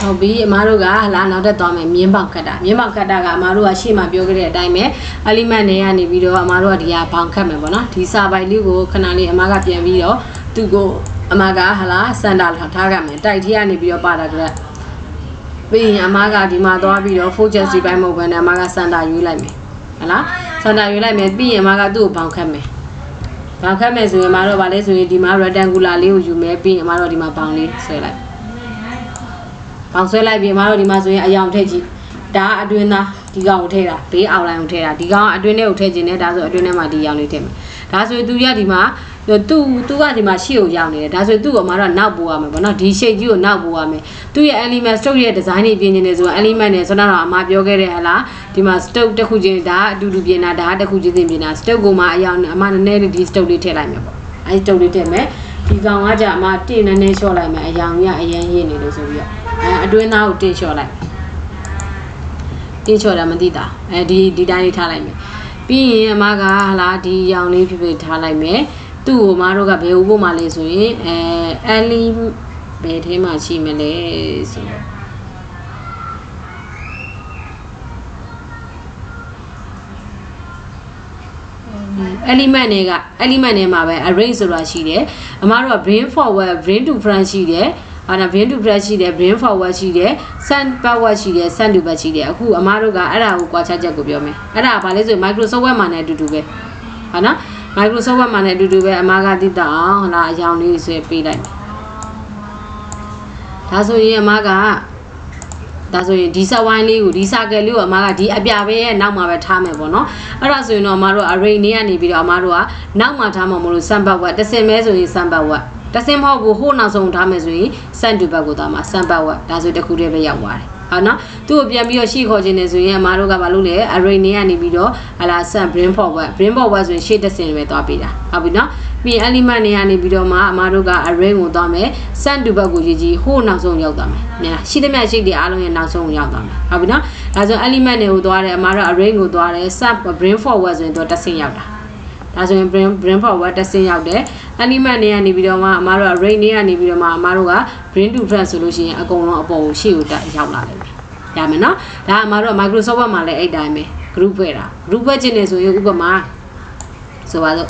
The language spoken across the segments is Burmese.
ဟုတ်ပြီအမားတို့ကလာနောက်တက်သွားမယ်မြင်းပေါင်ခတ်တာမြင်းပေါင်ခတ်တာကအမားတို့ကရှေ့မှာပြောခဲ့တဲ့အတိုင်းပဲ element တွေကနေပြီးတော့အမားတို့ကဒီဟာဘောင်ခတ်မယ်ပေါ့နော်ဒီစာပိုင်လေးကိုခဏလေးအမားကပြန်ပြီးတော့သူ့ကိုအမားကစန်တာထားခဲ့မယ်တိုက်ထီကနေပြီးတော့ပါတာကပြီးရင်အမားကဒီမှာသွားပြီးတော့ focus ဒီပိုင်းမဟုတ်ဘဲနဲ့အမားကစန်တာရွေးလိုက်မယ်ဟုတ်လားစန်တာရွေးလိုက်မယ်ပြီးရင်အမားကသူ့ကိုဘောင်ခတ်မယ်ဘောင်ခတ်မယ်ဆိုရင်အမားတို့ဗာလဲဆိုရင်ဒီမှာ rectangular လေးကိုယူမယ်ပြီးရင်အမားတို့ဒီမှာဘောင်လေးဆွဲလိုက်ဘောင်ဆွဲလိုက်ပြီးအမားတို့ဒီမှာဆိုရင်အယောင်ထည့်ကြည့်ဒါအတွင်းသားဒီကောင်ကိုထည့်တာဘေးအောင်လိုင်းကိုထည့်တာဒီကောင်အတွင်းထဲကိုထည့်ခြင်းနဲ့ဒါဆိုအတွင်းထဲမှာဒီရောင်လေးထည့်မယ်ဒါဆိုသူရဒီမှာသူကဒီမှာရှေ့ကိုရောက်နေတယ်ဒါဆိုသူ့ကိုအမားတို့နောက်ပို့ရမယ်ပေါ့နော်ဒီ shape ကြီးကိုနောက်ပို့ရမယ်သူ့ရဲ့ element stroke ရဲ့ design တွေပြင်နေတယ်ဆိုတော့ element နဲ့ဆိုတော့အမားပြောခဲ့တဲ့ဟလားဒီမှာ stroke တစ်ခုချင်းဒါအတူတူပြင်တာဒါတစ်ခုချင်းပြင်တာ stroke ကိုမှအယောင်အမားနည်းနည်းလေးဒီ stroke လေးထည့်လိုက်မယ်ပေါ့အဲဒီ stroke လေးထည့်မယ်ဒီကောင်ကကြအမားတင့်နည်းနည်းလျှော့လိုက်မယ်အယောင်ကြီးအရင်ရင်းနေလို့ဆိုပြီးတော့အတွင်းသားကိုတင့်လျှော့လိုက်တင်းချော်တာမသိတာဒီတိုင်းလေးထားလိုက်မယ်ပြီးရင်အမကဟလာဒီရောင်လေးဖြစ်ဖြစ်ထားလိုက်မယ်သူ့ကိုမတို့ကဘယ်ဥဖို့မှလဲဆိုရင်အလီဘယ်ထဲမှာရှိမလဲဆိုတော့element တွေမှာပဲ arrange ဆိုတာရှိတယ်အမတို့က bring forward bring to front ရှိတယ်bring to front ရှိတယ် bring forward ရှိတယ် send backward ရှိတယ် send to back ရှိတယ်အခုအမားတို့ကအဲ့ဒါကိုကွာခြားချက်ကိုပြောမယ်အဲ့ဒါကဘာလဲဆိုရင် Microsoft Word မှာနဲ့အတူတူပဲဟုတ်နော် Microsoft Word မှာနဲ့အတူတူပဲအမားကသိတာအောင်ဟုတ်လားအကြောင်းလေးဆွဲပေးလိုက်ဒါဆိုရင်အမားကဒါဆိုရင်ဒီset wine လေးကိုဒီ circle လေးကိုအမားကဒီအပြပဲရဲ့နောက်မှာပဲထားမယ်ပေါ့နော်အဲ့ဒါဆိုရင်တော့အမားတို့ array နေကနေပြီးတော့အမားတို့ကနောက်မှာထားမှာမလို့ send backward တစ်စင်မဲဆိုရင် send backwardတစင်မဟုတ်ဘူးဟိုနောက်ဆုံးထားမယ်ဆိုရင် send to back ကိုသွားမှာ send backward ဒါဆိုတခုတည်းပဲရောက်သွားတယ်ဟုတ်နော်သူ့ကိုပြန်ပြီးတော့ရှေ့ခေါ်ခြင်းနေဆိုရင်အမားတို့ကဘာလုပ်လဲ array နေကနေပြီးတော့ဟလာ send bring forward ဆိုရင်ရှေ့တစင်ပဲသွားပေးတာဟုတ်ပြီနော်ပြီး element နေကနေပြီးတော့မှအမားတို့က array ကိုသွားမယ် send to back ကိုရေးကြည့်ဟိုနောက်ဆုံးရောက်သွားမယ်မြန်ရှိသမျှရှိတဲ့အားလုံးရဲ့နောက်ဆုံးကိုရောက်သွားမယ်ဟုတ်ပြီနော်ဒါဆို element တွေကိုသွားတယ်အမားတို့ array ကိုသွားတယ် send bring forward ဆိုရင်တော့တစင်ရောက်တာဒါဆိုရင် bring forward တစင်ရောက်တယ် element တွေကနေပြီးတော့မှအမားတို့ array တွေကနေပြီးတော့မှအမားတို့က bring to front ဆိုလို့ရှိရင်အကုန်လုံးအပေါ်ကိုရှေ့ကိုတက်ရောက်လာတယ်ရမယ်နော်ဒါအမားတို့ Microsoft Word မှာလည်းအဲ့တိုင်းပဲ group ဖွဲ့တာ group ဖွဲ့ခြင်းနေဆိုရင်ဥပမာဆိုပါတော့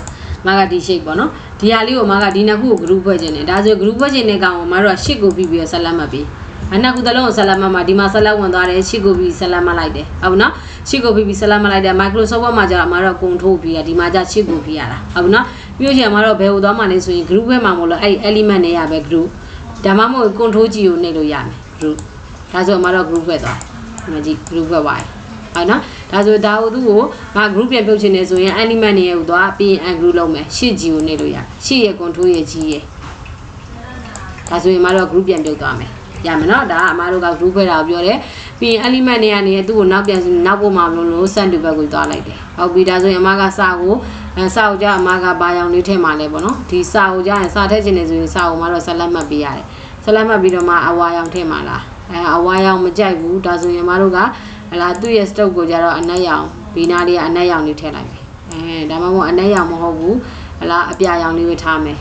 မာကဒီ shape ပေါ့နော်ဒီဟာလေးကိုမာကဒီနှစ်ခုကို group ဖွဲ့ခြင်းနေဒါဆို group ဖွဲ့ခြင်းနေကောင်အမားတို့ကရှစ်ကိုပြီးပြီးဆက်လက်မှတ်ပြီးနှစ်ခုသလုံးကိုဆက်လက်မှတ်မှာဒီမှာဆက်လက်ဝင်သွားတယ်ရှစ်ကိုပြီးဆက်လက်မှတ်လိုက်တယ်ဟုတ်ပြီနော်ရှစ်ကိုပြီးဆက်လက်မှတ်လိုက်တယ် Microsoft Word မှာကျတော့အမားတို့ control ပြီးရဒီမှာကျရှစ်ကိုပြီးရတာဟုတ်ပြီနော်ပြီးလို့ရှိရင်အမားတို့ဘယ်ဟိုသွားမှလဲဆိုရင် group ဘက်မှာမဟုတ်လို့အဲ့ element တွေရပဲ group ဒါမှမဟုတ် control G ကိုနှိပ်လို့ရမယ် group ဒါဆိုအမားတို့ group ဘက်သွားဒီမှာကြည့် group ဘက်သွားဟုတ်နော်ဒါဆိုဒါကိုသူ့ကိုငါ group ပြန်ပြုတ်ချင်နေဆိုရင် element တွေရဲ့သွားပြီးရင် ungroup လုပ်မယ်ရှစ် G ကိုနှိပ်လို့ရရှစ်ရဲ့ control ရဲ့ G ရဲ့ဒါဆိုရင်အမားတို့ group ပြန်ပြုတ်သွားမယ်ရမယ်နော်ဒါကအမားတို့က group ဖွဲ့တာကိုပြောတယ်ပြီးရင် element တွေကနေသူ့ကိုနောက်ပြန်နောက်ပို့မှာမလို့ send to back ကိုသွားလိုက်တယ်ဟုတ်ပြီဒါဆိုရင်အမားကစာကိုကြအမားကဘာရောင်လေးထည့်မှာလဲပေါ့နော်ဒီစာကိုကြရင်စာထည့်ချင်နေဆိုရင်စာကိုမှတော့ဆက်လက်မှတ်ပေးရတယ်ဆက်လက်မှတ်ပြီးတော့မှအဝါရောင်ထည့်မှာလားအဝါရောင်မကြိုက်ဘူးဒါဆိုရင်အမားတို့ကလာသူ့ရဲ့ stroke ကိုကြတော့အနက်ရောင်ဘေးနားလေးကအနက်ရောင်လေးထည့်လိုက်မယ်ဒါမှမဟုတ်အနက်ရောင်မဟုတ်ဘူးအပြာရောင်လေးပဲထားမယ်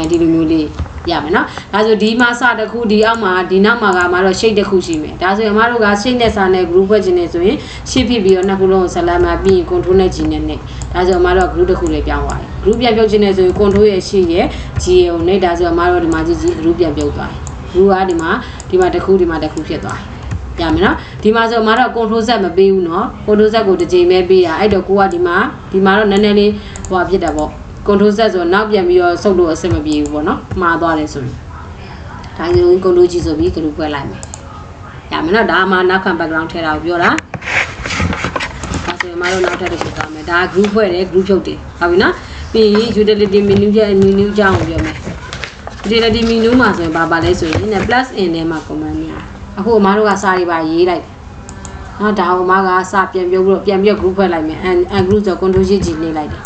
ဒီလိုမျိုးလေးရမယ်နော်ဒါဆိုဒီမှာစတစ်ခုဒီအောက်မှာဒီနောက်မှာကမှတော့ shape တစ်ခုရှိမယ်ဒါဆိုရင်အမတို့က shape နဲ့စာနဲ့ group ဖွဲ့ခြင်းနေဆိုရင် shape ဖြစ်ပြီးတော့နှစ်ခုလုံးကိုဆက်လက်မှပြီးရင် control နဲ့ G နဲ့နဲ့ဒါဆိုအမတို့ group တစ်ခုလေးပြောင်းသွားတယ် group ပြန်ပြုတ်ခြင်းနေဆိုရင် control ရဲ့ shape ရဲ့ G ရဲ့ကိုနဲ့ဒါဆိုအမတို့ဒီမှာကြည့် group ပြန်ပြုတ်သွားတယ် group ကဒီမှာတစ်ခုဖြစ်သွားတယ်ရမယ်နော်ဒီမှာဆိုအမတို့ control Z မပေးဘူးနော် control Z ကိုတစ်ချိန်ပဲပေးတာအဲ့တော့ကိုကဒီမှာတော့နည်းနည်းလေးဟိုဖြစ်တာပေါ့control Z ဆိုနောက်ပြန်ပြီးတော့ဆုပ်လို့အဆင်မပြေဘူးပေါ့နော်မှားသွားတယ်ဆိုရင်ဒါဆိုရင် control G ဆိုပြီး group ဖွဲ့လိုက်မယ်ရမယ်နော်ဒါမှနောက်ခံ background ထည့်တာကိုပြောတာဒါဆိုရင်မတို့နောက်ထပ်တစ်ခုသွားမယ်ဒါ group ဖွဲ့တယ် group ဖြုတ်တယ်ဟုတ်ပြီနော်ပြီးရင် utility menu ကြောင်းကိုပြောမယ် utility menu မှာဆိုရင်ဘာလဲဆိုရင် plus in ထဲမှာ command နေအခုအမတို့ကစာတွေပါရေးလိုက်တယ်နော်ဒါဟိုမှာကစာပြန်ပြုတ်ပြီး group ဖွဲ့လိုက်မယ် ungroup ဆို control G နေလိုက်တယ်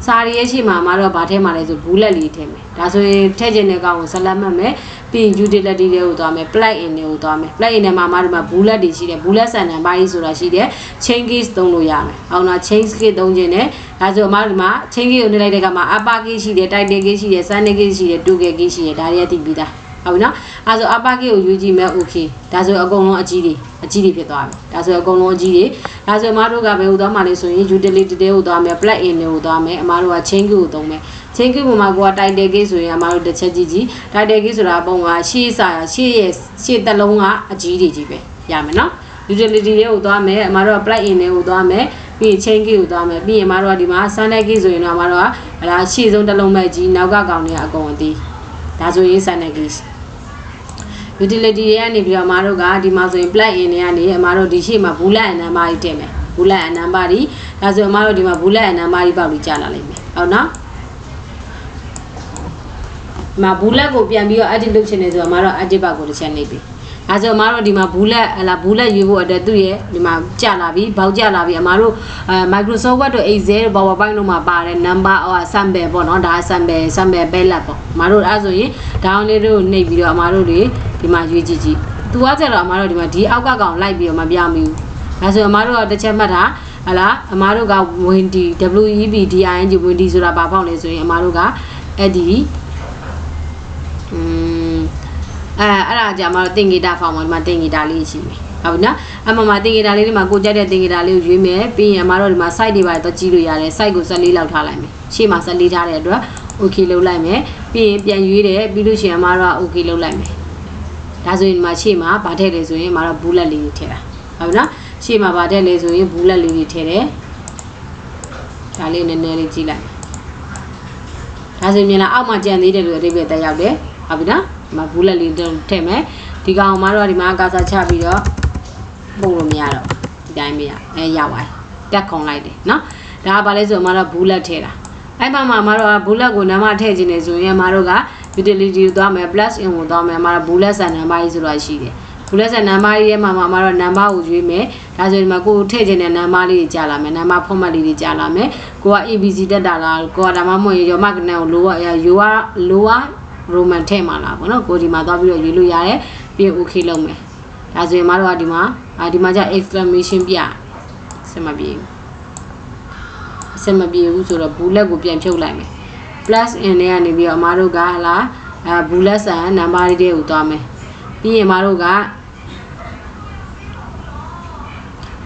စာရီရဲ့ရှိမှာမတော့ဗာထဲမှာလဲဆိုဘူးလက်လေးထည့်မယ်ဒါဆိုရင်ထည့်ခြင်းတဲ့ကောင်ကိုဆက်လက်မှတ်မယ်ပြီးရင် utility တွေကိုသွားမယ် plug in တွေကိုသွားမယ် plug in ထဲမှာဒီမှာဘူးလက်တွေရှိတယ်ဘူးလက်ဆန်တန်ပိုင်းဆိုတာရှိတယ် chain case သုံးလို့ရမယ်အောင်လား chain case သုံးခြင်းနဲ့ဒါဆိုအမဒီမှာ chain case ကိုနှိပ်လိုက်တဲ့အခါမှာ upper case ရှိတယ် title case ရှိတယ် sender case ရှိတယ် tool case ရှိတယ်ဒါတွေကသိပြီးသား ဟုတ်ပြီနော်အဲဆို upper case ကိုရွေးကြည့်မယ် okay ဒါဆိုအကုန်လုံးအကြီးတွေဖြစ်သွားပြီဒါဆိုအကုန်လုံးအကြီးတွေဒါဆိုအမားတို့ကဘယ်ဟိုသွားမှလဲဆိုရင် utility တွေကိုသွားမယ် plug in တွေကိုသွားမယ်အမားတို့က chain key ကိုသုံးမယ် chain key ပုံမှာကိုက title case ဆိုရင်အမားတို့တစ်ချက်ကြည့် title case ဆိုတာပုံကရှေ့စာရှေ့တက်လုံးကအကြီးတွေကြီးပဲရမယ်နော် utility တွေကိုသွားမယ်အမားတို့က plug in တွေကိုသွားမယ်ပြီး chain key ကိုသွားမယ်ပြီးရင်အမားတို့ကဒီမှာ standard key ဆိုရင်တော့အမားတို့ကဒါရှေ့ဆုံးတစ်လုံးပဲကြီးနောက်ကကောင်တွေကအကုန်အသေးဒါဆိုရင် standard key utility တွေကနေပြီးတော့အမားတို့ကဒီမှာဆိုရင် plug in တွေကနေအမားတို့ဒီရှေ့မှာ bullet and number တွေတင်မယ် bullet and number တွေဒါဆိုအမားတို့ဒီမှာ bullet and number တွေပေါက်ပြီးကြာလာလိမ့်မယ်ဟုတ်နော်ဒီမှာ bullet ကိုပြန်ပြီးတော့ edit လုပ်ချင်နေဆိုအမားတို့ edit bar ကိုတစ်ချက်နှိပ်ပြီးဒါဆိုအမားတို့ဒီမှာ bullet ဟလာ bullet ရွေးဖို့အတွက်သူ့ရဲ့ဒီမှာကြာလာပြီဘောက်ကြာလာပြီအမားတို့Microsoft Word တို့ Excel PowerPoint တို့မှာပါတဲ့ number or sample ပေါ့နော်ဒါ sample palette ပေါ့အမားတို့အဲ့ဆိုရင် download တို့နှိပ်ပြီးတော့အမားတို့တွေဒီမှာရွေးကြည့်သူကကြတော့အမားတို့ဒီမှာဒီအောက်ကကောင်လိုက်ပြီးတော့မပြောင်းဘူးဒါဆိုအမားတို့ကတစ်ချက်မှတ်တာဟလာအမားတို့က Windy WEBDING Windy ဆိုတာဘာပေါ့လဲဆိုရင်အမားတို့ကအဲ့ဒီအဲ့ဒါကြမှာတင်ဂီတာဖောင်မှာဒီမှာတင်ဂီတာလေးရှိမယ်ဟုတ်ပြီနော်အမှမှာတင်ဂီတာလေးဒီမှာကိုကြိုက်တဲ့တင်ဂီတာလေးကိုရွေးမယ်ပြီးရင်အမတို့ဒီမှာ site တွေပါတော့ကြည့်လို့ရတယ် site ကို14လောက်ထားလိုက်မယ်ရှေ့မှာ14ထားတဲ့အတွက် okay လုပ်လိုက်မယ်ပြီးရင်ပြန်ရွေးတယ်ပြီးလို့ရှိရင်အမတို့က okay လုပ်လိုက်မယ်ဒါဆိုရင်ဒီမှာရှေ့မှာဗာထည့်တယ်ဆိုရင်အမတို့ bullet လေးတွေထည့်တာဟုတ်ပြီနော်ရှေ့မှာဗာထည့်လဲဆိုရင် bullet လေးတွေထည့်တယ်ဒါလေးနည်းနည်းလေးကြည့်လိုက်ဒါဆိုရင်မြင်လားအောက်မှာကြံသေးတယ်လို့အဓိပ္ပာယ်တက်ရောက်တယ်ဟုတ်ပြီနော်ဒီမှာ bullet လေးထည့်မယ်ဒီကောင်မှာတော့ဒီမှာကာစာချပြီးတော့ပုံလို့မရတော့ဒီတိုင်းမရရောက်သွားတက်ခုံလိုက်တယ်နော်ဒါကဘာလဲဆိုတော့အမတို့ bullet ထည့်တာအဲ့မှာအမတို့က bullet ကိုနံပါတ်ထည့်ခြင်းနေဆိုရင်အမတို့က utility ကိုသွားမယ် plus in ကိုသွားမယ်အမတို့ bullet ဆန်နံပါတ်ကြီးဆိုတော့ရှိတယ် bullet ဆန်နံပါတ်ကြီးရဲ့မှာအမတို့နံပါတ်ကိုရွေးမယ်ဒါဆိုရင်ဒီမှာကိုထည့်ခြင်းတဲ့နံပါတ်လေးကြီးကြာလာမယ်နံပါတ် format လေးကြီးကြာလာမယ်ကိုက ABC တက်တာလားကိုကဒါမှမဟုတ်ရောမကနေကိုlower roman ထည့်မှာလားပေါ့နော်ကိုဒီမှာသွားပြီးတော့ရွေးလို့ရတယ်ပြီး okay လုပ်မယ်ဒါဆိုရင်မတို့ကဒီမှာကျ exclamation ပြစမပြေဘူးဆိုတော့ bullet ကိုပြန်ဖြုတ်လိုက်မယ် plus in နဲ့ကနေပြီးတော့အမတို့ကဟလာbullet ဆန် number တွေကိုသွားမယ်ပြီးရင်အမတို့က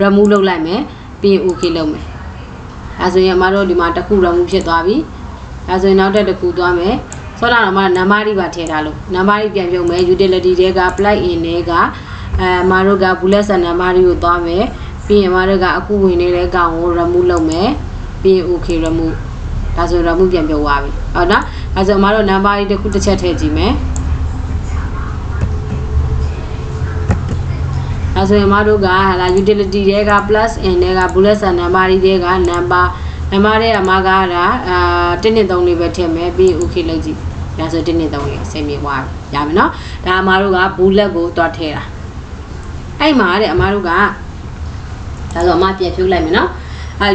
remove လုပ်လိုက်မယ်ပြီးရင် okay လုပ်မယ်ဒါဆိုရင်အမတို့ဒီမှာတစ်ခု remove ဖြစ်သွားပြီဒါဆိုရင်နောက်တစ်ခုသွားမယ်ဆိုတော့အမနံပါတ်တွေပါထည့်ထားလို့နံပါတ်တွေပြန်ပြုတ်မယ် utility တွေက plug in တွေကအမတို့က bullet ဆန်နံပါတ်တွေကိုသွားမယ်ပြီးရင်အမတို့ကအခုဝင်နေတဲ့ကောင်ကို remove လုပ်မယ်ပြီးရင် okay remove ဒါဆို remove ပြန်ပြုတ်သွားပြီဟုတ်နော်ဒါဆိုအမတို့နံပါတ်တွေတစ်ခုတစ်ချက်ထည့်ကြည့်မယ်ဒါဆိုရင်အမတို့ကဟာလာ utility တွေက plus in တွေက bullet ဆန်နံပါတ်တွေက number တွေအမက1နဲ့3လေးပဲထည့်မယ်ပြီး okay လုပ်ကြည့်ဒါဆို1နဲ့3လေးအဆင်ပြေသွားပြီရမယ်နော်ဒါအမတို့က bullet ကိုတွားထည့်တာအဲ့မှာတဲ့အမတို့ကဒါဆိုအမပြန်ဖြုတ်လိုက်မယ်နော်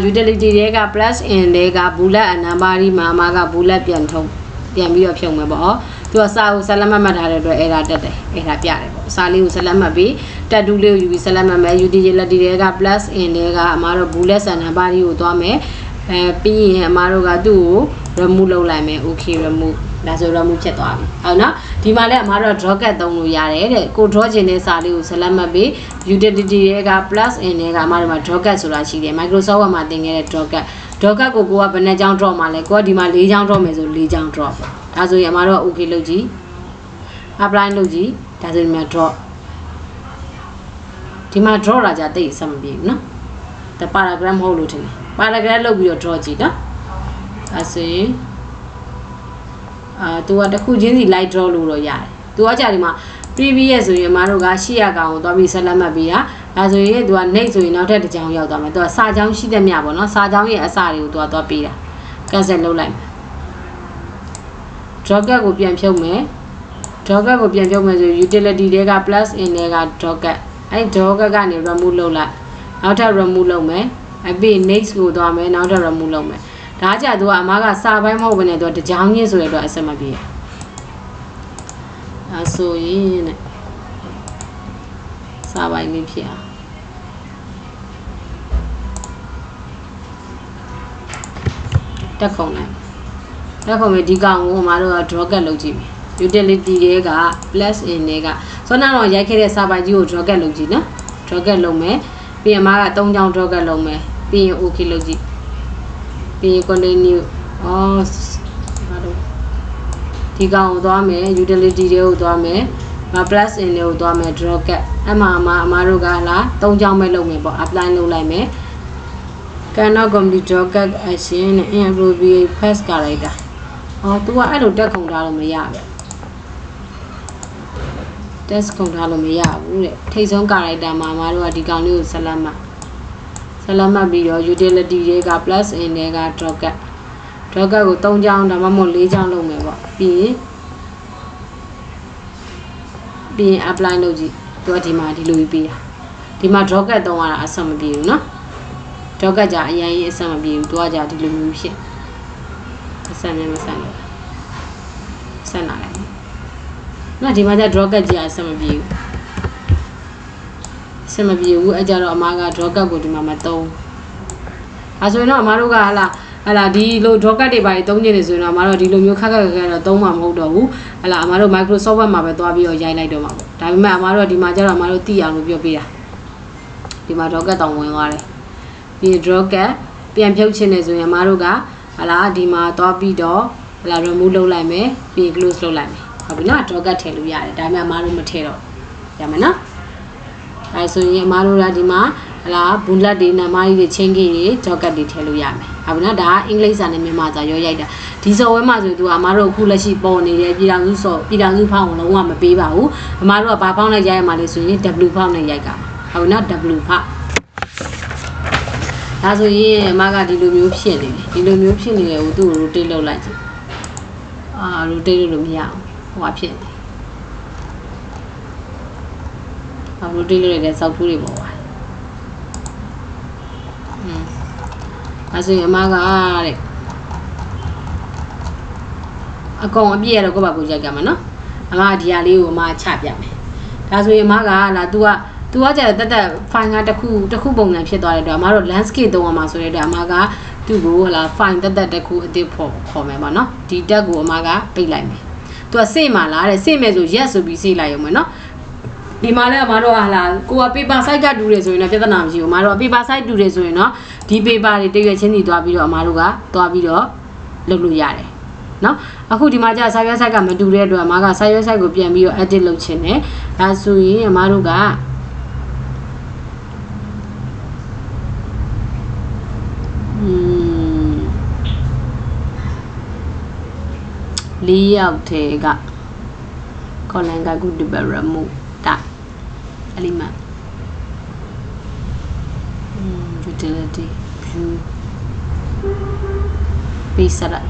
utility တွေက plus in တွေက bullet အနံပါတ်ဒီမှာအမက bullet ပြန်ပြီးတော့ဖြုတ်မယ်ပေါ့သူကစာကိုဆက်လက်မှတ်ထားတဲ့အတွက်အဲ့ဒါတက်တယ်အဲ့ဒါပြတယ်ပေါ့စာလေးကိုဆက်လက်မှတ်ပြီးတက်တူးလေးကိုယူပြီးဆက်လက်မှတ်မယ် utility တွေက plus in တွေကအမတို့ bullet ဆန်နံပါတ်ကိုသွားမယ်ပြီးရင်အမတို့ကသူ့ကို remove လုပ်လိုက်မယ် okay remove ဒါဆို remove ဖြစ်သွားပြီဟုတ်နော်ဒီမှာလည်းအမတို့ draw cut သုံးလို့ရတယ်တဲ့ကို draw ခြင်းတဲ့စာလေးကိုဆက်လက်မှတ်ပြီး utility တွေက plus in တွေကအမတို့မှာ draw cut ဆိုတာရှိတယ် Microsoft Word မှာသင်ခဲ့တဲ့ draw cut ကိုကဘယ်နှကြောင်း draw မှာလဲကိုကဒီမှာ4ကြောင်း draw မယ်ဆို4ကြောင်း draw ပေါ့ဒါဆိုရင်အမတို့က okay လုပ်ကြည့် apply လုပ်ကြည့်ဒါဆိုရင် draw ဒီမှာ draw တာကြတိတ်အဆင်မပြေဘူးနော်ဒါ paragraph မဟုတ်လို့ထင်တယ် paragraph လုပ်ပြီးတော့ draw ကြည့်နော်အဲဆိုရင်သူကတစ်ခုချင်းစီ light draw လို့တော့ရတယ်သူကကြာဒီမှာ previous ဆိုရင်အမတို့ကရှေ့ရကောင်ကိုသွားပြီးဆက်လက်မှတ်ပေးတာဒါဆိုရင်သူက next ဆိုရင်နောက်ထပ်တစ်ကြောင်းရောက်သွားမယ်သူကစာကြောင်းရှိတဲ့မြပေါ့နော်စာကြောင်းရဲ့အစတွေကိုသူကသွားပေးတာ cancel လုပ်လိုက်မယ် draw cut ကိုပြန်ဖြုတ်မယ် draw cut ကိုပြန်ဖြုတ်မယ်ဆို utility တွေက plus in တွေက draw cut အဲ့ draw cut ကနေ remove လုပ်လိုက်နောက်ထပ် remove လုပ်မယ်အပြီး next ကိုသွားမယ်နောက်ထပ် remove လုပ်မယ်ဒါကြသူကအမကစာပိုင်းမဟုတ်ဘဲနဲ့သူကတကြောင်းချင်းဆိုရတော့အဆင်မပြေအဲဆိုရင်စာပိုင်းလေးဖြစ်အောင်တက်ခုံလိုက်ဒီကောင်ကိုအမတို့က draw cut လုပ်ကြည့်မယ် utility တွေက plus in တွေကဆိုတော့ရိုက်ခဲ့တဲ့စာပိုင်ကြီးကို draw ကတ်လုပ်ကြည့်နော် draw ကတ်လုပ်မယ်ပြီးရင်အမက3ချောင်း draw ကတ်လုပ်မယ်ပြီးရင် okay လုပ်ကြည့်ပြီးရင် continue ဘာလို့ဒီကောင်ကိုသွားမယ် utility တွေကိုသွားမယ်plus in တွေကိုသွားမယ် draw ကတ်အမတို့ကလား3ချောင်းပဲလုပ်မယ်ပေါ့ apply လုပ်လိုက်မယ် cannot complete draw cut action နဲ့ inappropriate pass character သူကအဲ့လိုတက်ခုံထားလို့မရဘူး test ခုံထားလို့မရဘူးတဲ့ထိတ်ဆုံး character မှာအမတို့ကဒီကောင်လေးကိုဆက်လက်မှတ်ပြီးတော့ utility တွေက plus in တွေက draw cut ကို3ချောင်းဒါမှမဟုတ်4ချောင်းလုပ်မယ်ပေါ့ပြီးရင် apply လုပ်ကြည့်သူကဒီမှာဒီလိုပြီးပေးတာဒီမှာ draw cut သုံးရတာအဆင်မပြေဘူးเนาะ draw cut ကြအရင်အဆင်မပြေဘူးသူကကြဒီလိုမျိုးဖြစ်အဆင်မဆန်လို့ဆန်လာတယ်နော်ဒီမှာကျ draw cut ကြအဆင်မပြေဘူးအဲ့ကြတော့အမက draw cut ကိုဒီမှာမသုံးအဲဆိုရင်တော့အမတို့ကဟလာဒီလို draw cut တွေပါသုံးနေတယ်ဆိုရင်တော့အမတို့ဒီလိုမျိုးခက်တော့သုံးမှာမဟုတ်တော့ဘူးဟလာအမတို့ Microsoft Word မှာပဲသွားပြီးတော့ရိုက်လိုက်တော့မှာပေါ့ဒါပေမဲ့အမတို့ဒီမှာကျတော့အမတို့သိအောင်လို့ပြောပေးတာဒီမှာ draw cut တောင်ဝင်သွားတယ်ပြီး draw cut ပြန်ဖြုတ်ချင်တယ်ဆိုရင်အမတို့ကဟလာဒီမှာသွားပြီးတော့ဟလာ remove လုပ်လိုက်မယ်ပြီး close လုပ်လိုက်မယ်ဟုတ်ပြီနော် draw cut ထည့်လို့ရတယ်ဒါပေမဲ့အမတို့မထည့်တော့ရမယ်နော်အဲဆိုရင်အမတို့ကဒီမှာဟလာဘူးလက်တွေနံပါးတွေချင်းကြီးတွေ draw cut တွေထည့်လို့ရမယ်ဟုတ်ပြီနော်ဒါကအင်္ဂလိပ်စာနဲ့မြန်မာစာရောရိုက်တာဒီစော်ဝဲမှာဆိုသူကအမတို့အခုလက်ရှိပေါ်နေတဲ့ပြည်တော်စုဖောင်းကိုလုံးဝမပေးပါဘူးအမတို့ကဘာဖောင်းနဲ့ရိုက်ရမှာလဲဆိုရင် W ဖောင်းနဲ့ရိုက်ကမှာဟုတ်ပြီနော် W ဖောင်းဒါဆိုရင်အမကဒီလိုမျိုးဖြစ်နေတယ်ဒီလိုမျိုးဖြစ်နေတယ်ကိုသူ့ကို rotate လုပ်လိုက်ကြည့်rotate လုပ်လို့မရအောင်ဟိုကဖြစ်နေrotate လုပ်ရတဲ့စောက်ထူးတွေပေါ်သွားအဲဆိုရင်အမကတဲ့အကောင်အပြည့်ရတော့ကိုယ့်ဘာကိုရိုက်ကြမှာနော်အမဒီဟာလေးကိုအမချပြမယ်ဒါဆိုရင်အမကလာ तू ကကျတော့တက် file ကတစ်ခုပုံစံဖြစ်သွားတဲ့အတွက်အမတို့ landscape သုံးရမှာဆိုတဲ့အတွက်အမကသူ့ကိုဟလာ file တက်တစ်ခုအသစ်ခေါ်မယ်ပေါ့နော်ဒီတက်ကိုအမကပိတ်လိုက်မယ် तू ကစေ့မှာလားတဲ့စေ့မယ်ဆို yes ဆိုပြီးစေ့လိုက်ရုံပဲနော်ဒီမှာလည်းအမတို့ကလာကိုက paper size ကတူတယ်ဆိုရင်တော့ပြဿနာမရှိဘူးအမတို့က paper size တူတယ်ဆိုရင်တော့ဒီ paper တွေတရွက်ချင်းစီသွားပြီးတော့အမတို့ကသွားပြီးတော့လုပ်လို့ရတယ်နော်အခုဒီမှာကျစာရွက် site ကမတူတဲ့အတွက်အမကစာရွက် site ကိုပြန်ပြီးတော့ edit လုပ်ချင်တယ်ဒါဆိုရင်အမတို့ကလေးယောက်ထဲက column က good develop မှုဒါ element utility view page setup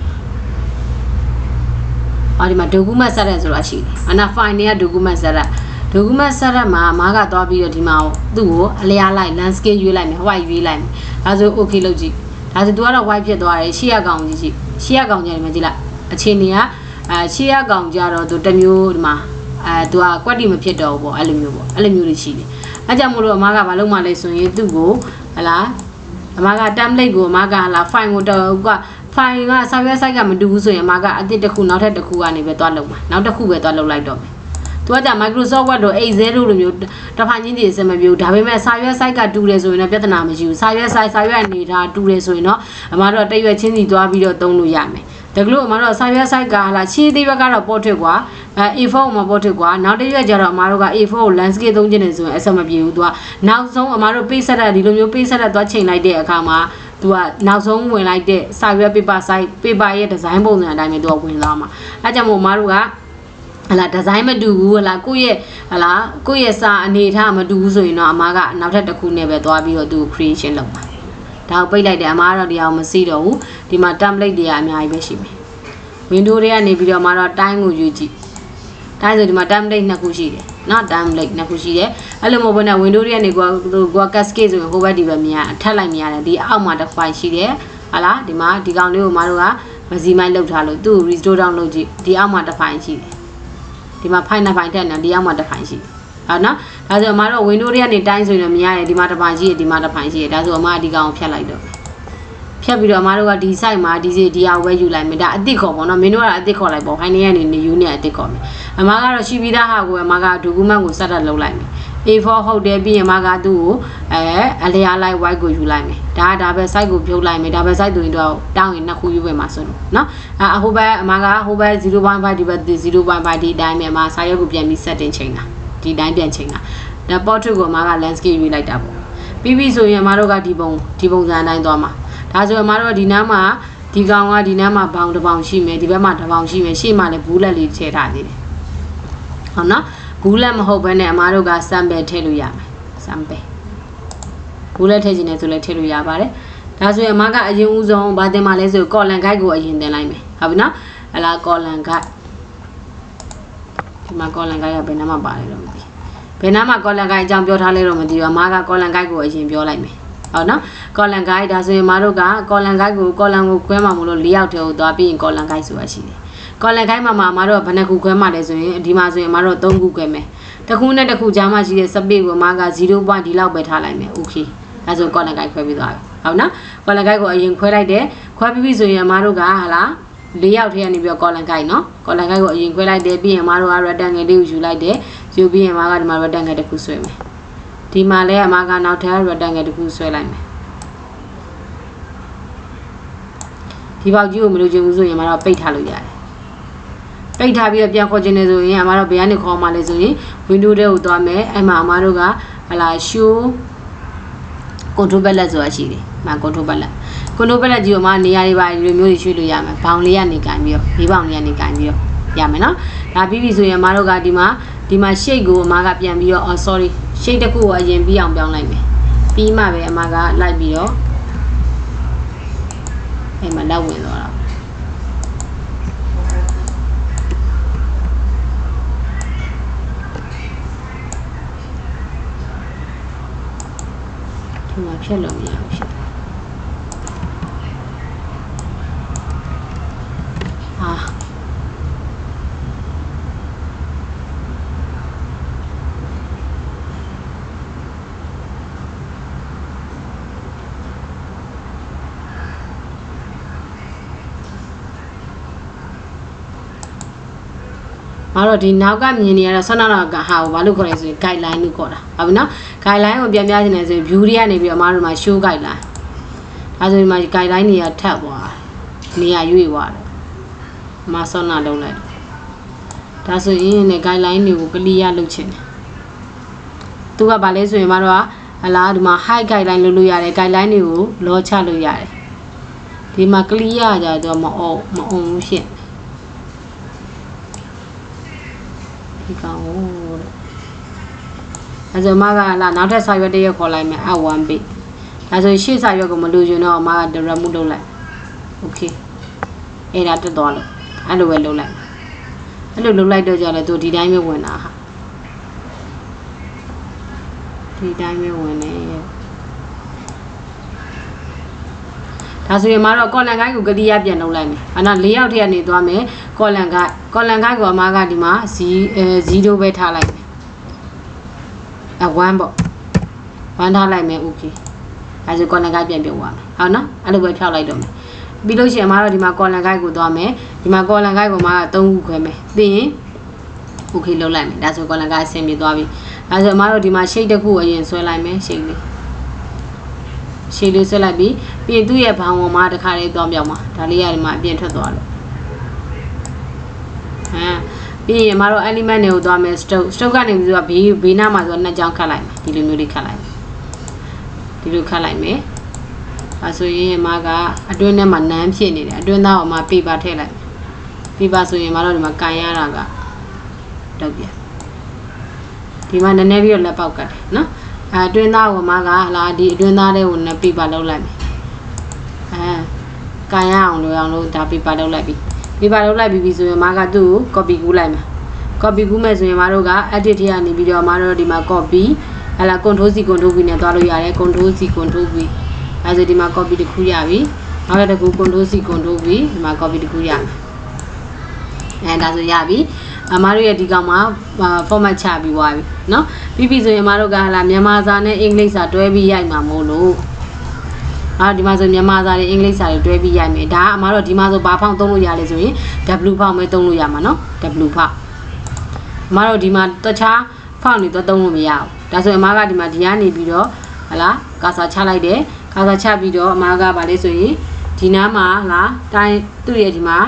ဒီမှာ document setup ဆိုတာရှိတယ်အနာ file တွေက document setup မှာအမကသွားပြီးတော့ဒီမှာသူ့ကိုအလျားလိုက် landscape ရွေးလိုက်မယ် white ရွေးလိုက်မယ်ဒါဆို okay လုပ်ကြည့်ဒါဆို तू ကတော့ white ဖြစ်သွားတယ်ရှေ့ရကောင်ကြီးရှေ့ရကောင်ကြတယ်မကြည့်လိုက်အခြေအနေကရှေ့ရကောင်ကြတော့ तू တစ်မျိုးဒီမှာतू ကကွက်တီမဖြစ်တော့ဘူးပေါ့အဲ့လိုမျိုးတွေရှိတယ်အဲကြောင့်မို့လို့အမကဘာလုပ်မှလဲဆိုရင်သူ့ကိုဟလာအမက template ကိုအမကဟလာ file ကိုတော့က file ကစာရွက် site ကမတူဘူးဆိုရင်အမကအသစ်တစ်ခုနောက်ထပ်တစ်ခုကနေပဲသွားလုပ်မှာနောက်တစ်ခုပဲသွားလုပ်လိုက်တော့မယ်သူကကြ Microsoft Word တို့ Excel တို့လိုမျိုးတစ်ဖန်ချင်းတည်းအစမပြေဘူးဒါပေမဲ့စာရွက် site ကတူတယ်ဆိုရင်တော့ပြဿနာမရှိဘူးစာရွက် site စာရွက်အနေထားတူတယ်ဆိုရင်တော့အမတို့တရွက်ချင်းစီသွားပြီးတော့သုံးလို့ရမယ်ဒါကလို့အမတို့စာရွက် site ကဟလာရှင်းသေးရွက်ကတော့ပေါ်ထွက်กว่าA4 မှာပေါ်ထွက်กว่าနောက်တစ်ရွက်ကျတော့အမတို့က A4 ကို landscape သုံးခြင်းနေဆိုရင်အစမပြေဘူးသူကနောက်ဆုံးအမတို့ page setup ဒီလိုမျိုး page setup သွားချိန်လိုက်တဲ့အခါမှာသူကနောက်ဆုံးဝင်လိုက်တဲ့စာရွက် paper size paper ရဲ့ design ပုံစံအတိုင်းပဲသူကဝင်သွားမှာအဲကြောင့်မို့အမတို့ကဟလာ design မတူဘူးဟလာကိုယ့်ရဲ့စာအနေထားမတူဘူးဆိုရင်တော့အမကနောက်ထပ်တစ်ခုနဲ့ပဲသွားပြီးတော့သူ creation လုပ်မှာဒါကိုပိတ်လိုက်တယ်အမကတော့ဒီအောင်မသိတော့ဘူးဒီမှာ template တွေကအများကြီးပဲရှိမယ် window တွေကနေပြီးတော့အမတော့ time ကိုယူကြည့်တိုင်းဆိုဒီမှာ template နှစ်ခုရှိတယ်နော် template နှစ်ခုရှိတယ်အဲ့လိုမဟုတ်ဘဲနဲ့ window တွေကနေကို cascade ဆိုရင်ဟိုဘက်ဒီဘက်မြင်ထပ်လိုက်မြင်ရတယ်ဒီအောက်မှာတစ် file ရှိတယ်ဟာလားဒီမှာဒီကောင်လေးကိုအမတို့ကမစီမိုင်းလောက်ထားလို့သူ့ကို restore down လုပ်ကြည့်ဒီအောက်မှာတစ် file ရှိတယ်ဒီမှာ file နှစ် file တက်နေဒီအောက်မှာတစ် file ရှိတယ်နော်ဒါဆိုအမတို့ window တွေကနေတိုင်းဆိုရင်မြင်ရတယ်ဒီမှာတစ် file ရှိတယ်ဒီမှာတစ် file ရှိတယ်ဒါဆိုအမဒီကောင်ကိုဖြတ်လိုက်တော့ ဖြတ်ပြီးတော့အမားတို့ကဒီ site မှာဒီစီဒီဟာဝယ်ယူလိုက်မယ်ဒါအစ်စ်ခေါ်ပေါ့နော်မင်းတို့ကအစ်စ်ခေါ်လိုက်ပေါ့ခိုင်းနေရနေနေယူနေအစ်စ်ခေါ်မယ်အမားကတော့ရှိပြီးသားဟာကိုအမားက document ကို set up လုပ်လိုက်မယ် A4 ဟုတ်တယ်ပြီးရင်အမားကသူ့ကိုအလျားလိုက် white ကိုယူလိုက်မယ်ဒါပဲ site ကိုဖြုတ်လိုက်မယ်ဒါပဲ site ဆိုရင်တော့တောင်းရင်နှစ်ခုယူပဲမှာဆိုလို့နော်ဟိုဘက်အမားကဟိုဘက် 0.5 ဒီဘက် 0.5 ဒီတိုင်းပဲအမားစာရွက်ကိုပြန်ပြီး setting ချိန်တာဒီတိုင်းပြန်ချိန်တာဒါ portrait ကိုအမားက landscape ယူလိုက်တာပေါ့ပြီးပြီဆိုရင်အမားတို့ကဒီပုံစံအတိုင်းသွားမှာဒါဆိုအမားတို့ကဒီနားမှာဒီကောင်ကဒီနားမှာဘောင်တစ်ပေါင်ရှိမယ်ဒီဘက်မှာတစ်ပေါင်ရှိမယ်ရှေ့မှာလည်းဘူးလက်လေးထည့်ထားသေးတယ်ဟုတ်နော်ဘူးလက်မဟုတ်ဘဲနဲ့အမားတို့က sample ထည့်လို့ရမယ် sample ဘူးလက်ထည့်ခြင်းနဲ့ဆိုလည်းထည့်လို့ရပါတယ်ဒါဆိုရင်အမားကအရင်ဦးဆုံးဗာတင်မှာလဲဆို column guide ကိုအရင်တင်လိုက်မယ်ဟုတ်ပြီနော်ဟလာ column guide ဒီမှာ column guide ကဘယ်နားမှာပါလဲတော့မသိဘယ်နားမှာ column guide အကြောင်းပြောထားလဲတော့မသိဘူးအမားက column guide ကိုအရင်ပြောလိုက်မယ်ဟုတ်နော် column guide ဒါဆိုရင်မတို့က column guide ကို column ကိုခွဲမှာမလို့၄ယောက်တည်းကိုသွားပြီးရင် column guide ဆိုတာရှိတယ် column guide မှာမတို့ကဘယ်နှခုခွဲမှာလဲဆိုရင်ဒီမှာဆိုရင်မတို့3ခုခွဲမယ်တစ်ခုနဲ့တစ်ခုကြားမှာရှိတဲ့ space ကိုမက 0 point ဒီလောက်ပဲထားလိုက်မယ် okay ဒါဆို column guide ခွဲပြီးသွားပြီဟုတ်နော် column guide ကိုအရင်ခွဲလိုက်တယ်ခွဲပြီးပြီဆိုရင်မတို့ကဟာလား၄ယောက်ထဲကနေပြီး column guide နော် column guide ကိုအရင်ခွဲလိုက်တယ်ပြီးရင်မတို့က rectangle လေးကိုယူလိုက်တယ်ယူပြီးရင်မကဒီမှာ rectangle တစ်ခုဆွဲမယ်ဒီမှာလဲအမကနောက်ထပ် rectangle တစ်ခုဆွဲလိုက်မယ်ဒီပေါက်ကြီးကိုမလို့ချင်ဘူးဆိုရင်မတော့ပိတ်ထားလို့ရတယ်ပိတ်ထားပြီးတော့ပြန်ခေါ်ခြင်းနေဆိုရင်အမတော့ဘယ်ကနေခေါ်မှလဲဆိုရင် window ထဲကိုသွားမယ်အဲ့မှာအမတို့ကဟလာ show control palette ဆိုတာရှိတယ်။မှာ control palette ကြီးကိုအမနေရာတွေပါဒီလိုမျိုးတွေရွှေ့လို့ရမယ်။ဘောင်လေးကနေကန်ပြီးတော့ဒီဘောင်လေးကနေကန်ပြီးတော့ရမယ်နော်။ဒါပြီးပြီဆိုရင်အမတို့ကဒီမှာ shape ကိုအမကပြန်ပြီးတော့ sorry shape တစ်ခုကိုအရင်ပြီးအောင်ပြောင်းလိုက်မယ်။ပြီးမှပဲအမကလိုက်ပြီးတော့အဲ့မှာလက်ဝင်သွားတာဒီမှာဖြတ်လို့မရဘူးဖြစ်မတို့ဒီနောက်ကမြင်နေရတော့ဆွမ်းနာတော့ဟာကိုဘာလို့ခေါ်လဲဆိုရင် guideline လို့ခေါ်တာဟုတ်ပြီနော် guideline ကိုပြန်ပြချင်တယ်ဆိုရင် view တွေကနေပြီးတော့အမတို့မှာ show guideline ဒါဆိုဒီမှာ guideline တွေကထပ်သွားနေရာရွေ့သွားတယ်အမဆွမ်းနာလုံးလိုက်ဒါဆိုရင်ね guideline တွေကို clear လုပ်ချင်တယ်သူကဘာလဲဆိုရင်မတို့ကဟလာဒီမှာ high guideline လုပ်လို့ရတယ် guideline တွေကိုလောချလို့ရတယ်ဒီမှာ clear ကြတော့မအောင်ဘူးဖြစ်ဒီကောင်အဲဆိုမကလာနောက်ထပ်စာရွက်တစ်ရက်ခေါ်လိုက်မယ်1 page ဒါဆိုရှေ့စာရွက်ကိုမလို့ရင်တော့အမက remove လုပ်လိုက် okay အဲ့ဒါတက်သွားလို့အဲ့လိုပဲလုပ်လိုက်အဲ့လိုလုပ်လိုက်တော့ကြလဲသူဒီတိုင်းပဲဝင်တာဟာဒီတိုင်းပဲဝင်နေဒါဆိုရင်မတော့ column guide ကိုကတိရပြန်လုပ်လိုက်မယ်အဲ့တော့၄ယောက်ထည့်ကနေသွားမယ် column guide ကိုအမကဒီမှာ0ပဲထားလိုက်မယ်1ပေါ့1ထားလိုက်မယ် okay အဲဆို column guide ပြန်ပြုတ်သွားမယ်ဟုတ်နော်အဲ့လိုပဲဖြောက်လိုက်တော့မယ်ပြီးလို့ရှိရင်အမတော့ဒီမှာ column guide ကိုသွားမယ်ဒီမှာ column guide ကိုအမက3ခုခွဲမယ်ပြီးရင် okay လုပ်လိုက်မယ်ဒါဆို column guide ဆင်ပြေသွားပြီဒါဆိုအမတို့ဒီမှာ shape တစ်ခုအရင်ဆွဲလိုက်မယ် shape လေးဆွဲလိုက်ပြီးရင်သူ့ရဲ့ဘောင်ပေါ်မှာတစ်ခါလေးသွားပြောင်းမှာဒါလေးရတယ်မှာအပြင်ထွက်သွားလို့ပြီးရင်မတို့ element တွေကိုသွားမယ် stroke ကနေပြီးတော့ဘေးနားမှာဆိုတော့နှစ်ကြောင်းခတ်လိုက်မယ်ဒီလိုမျိုးလေးခတ်လိုက်မယ်ဒီလိုခတ်လိုက်မယ်အဲဆိုရင်မကအတွင်းထဲမှာနန်းဖြစ်နေတယ်အတွင်းသားကိုမှ paper ထည့်လိုက် paper ဆိုရင်မတို့ဒီမှာကန်ရတာကတော့ပြဒီမှာနည်းနည်းပြီးတော့လက်ပေါက်ကတ်တယ်နော်အတွင်းသားကိုမကလာဒီအတွင်းသားလေးကိုနဲ့ paper လောက်လိုက်မယ်ကန်ရအောင်လို့ဒါ paper လောက်လိုက်ပြီ paper လောက်လိုက်ပြီဆိုရင်မကသူ့ကို copy ကူးလိုက်မယ် copy ကူးမယ်ဆိုရင်မတို့က edit ထဲကနေပြီးတော့မတို့ဒီမှာ copy ဟလာ control C control V နဲ့တွားလို့ရတယ် control C control V အဲဆိုဒီမှာ copy တစ်ခုရပြီနောက်တစ်ခု control C control V ဒီမှာ copy တစ်ခုရမယ်ဒါဆိုရပြီအမတို့ရဲ့ဒီကောင်မှာ format ချပြီးသွားပြီเนาะပြီးပြီဆိုရင်အမတို့ကဟလာမြန်မာစာနဲ့အင်္ဂလိပ်စာတွဲပြီးရိုက်မှာမို့လို့ ဒီမှာဆိုမြန်မာစာတွေအင်္ဂလိပ်စာတွေတွဲပြီးရိုက်မယ်ဒါကအမတို့ဒီမှာဆိုဘာဖောင်းသုံးလို့ရလဲဆိုရင် W ဖောင်းပဲသုံးလို့ရမှာနော် W ဖောင်းအမတို့ဒီမှာတခြားဖောင်းတွေတော့သုံးလို့မရဘူးဒါဆိုရင်အမကဒီမှာဒီကနေပြီးတော့ဟလာကာစာချလိုက်တယ်ကာစာချပြီးတော့အမကဗာလဲဆိုရင်ဒီနားမှာလားတိုင်းသူ့ရဲ့ဒီမှာ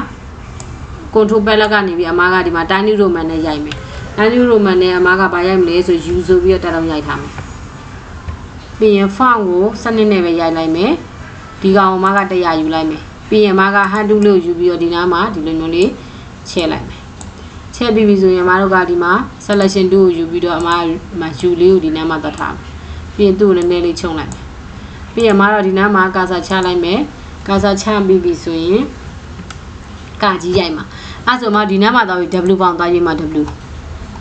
control panel ကနေပြီးအမကဒီမှာ tiny roman နဲ့ရိုက်မယ် tiny roman နဲ့အမကဗာရိုက်မလဲဆို U ဆိုပြီးတော့တက်တော့ရိုက်ထားမယ်ပြီးရင် font ကိုစနစ်နဲ့ပဲရိုက်လိုက်မယ်ဒီကောင်အမက100ယူလိုက်မယ်ပြီးရင်အမက handle လို့ယူပြီးတော့ဒီနားမှာဒီလိုမျိုးလေးချဲလိုက်မယ်ချဲပြီးပြီဆိုရင်အမတို့ကဒီမှာ selection 2ကိုယူပြီးတော့အမမှာ U လေးကိုဒီနားမှာသတ်ထားမယ်ပြီးရင်သူ့ကိုနည်းနည်းလေးချုံလိုက်မယ်ပြီးရင်အမတို့ဒီနားမှာကာစာချလိုက်မယ်ကာစာချပြီးပြီဆိုရင်ကာကြီးရိုက်မှာအဲ့ဆိုအမဒီနားမှာသွားပြီး W ပေါင်းသွားရေးမှာ W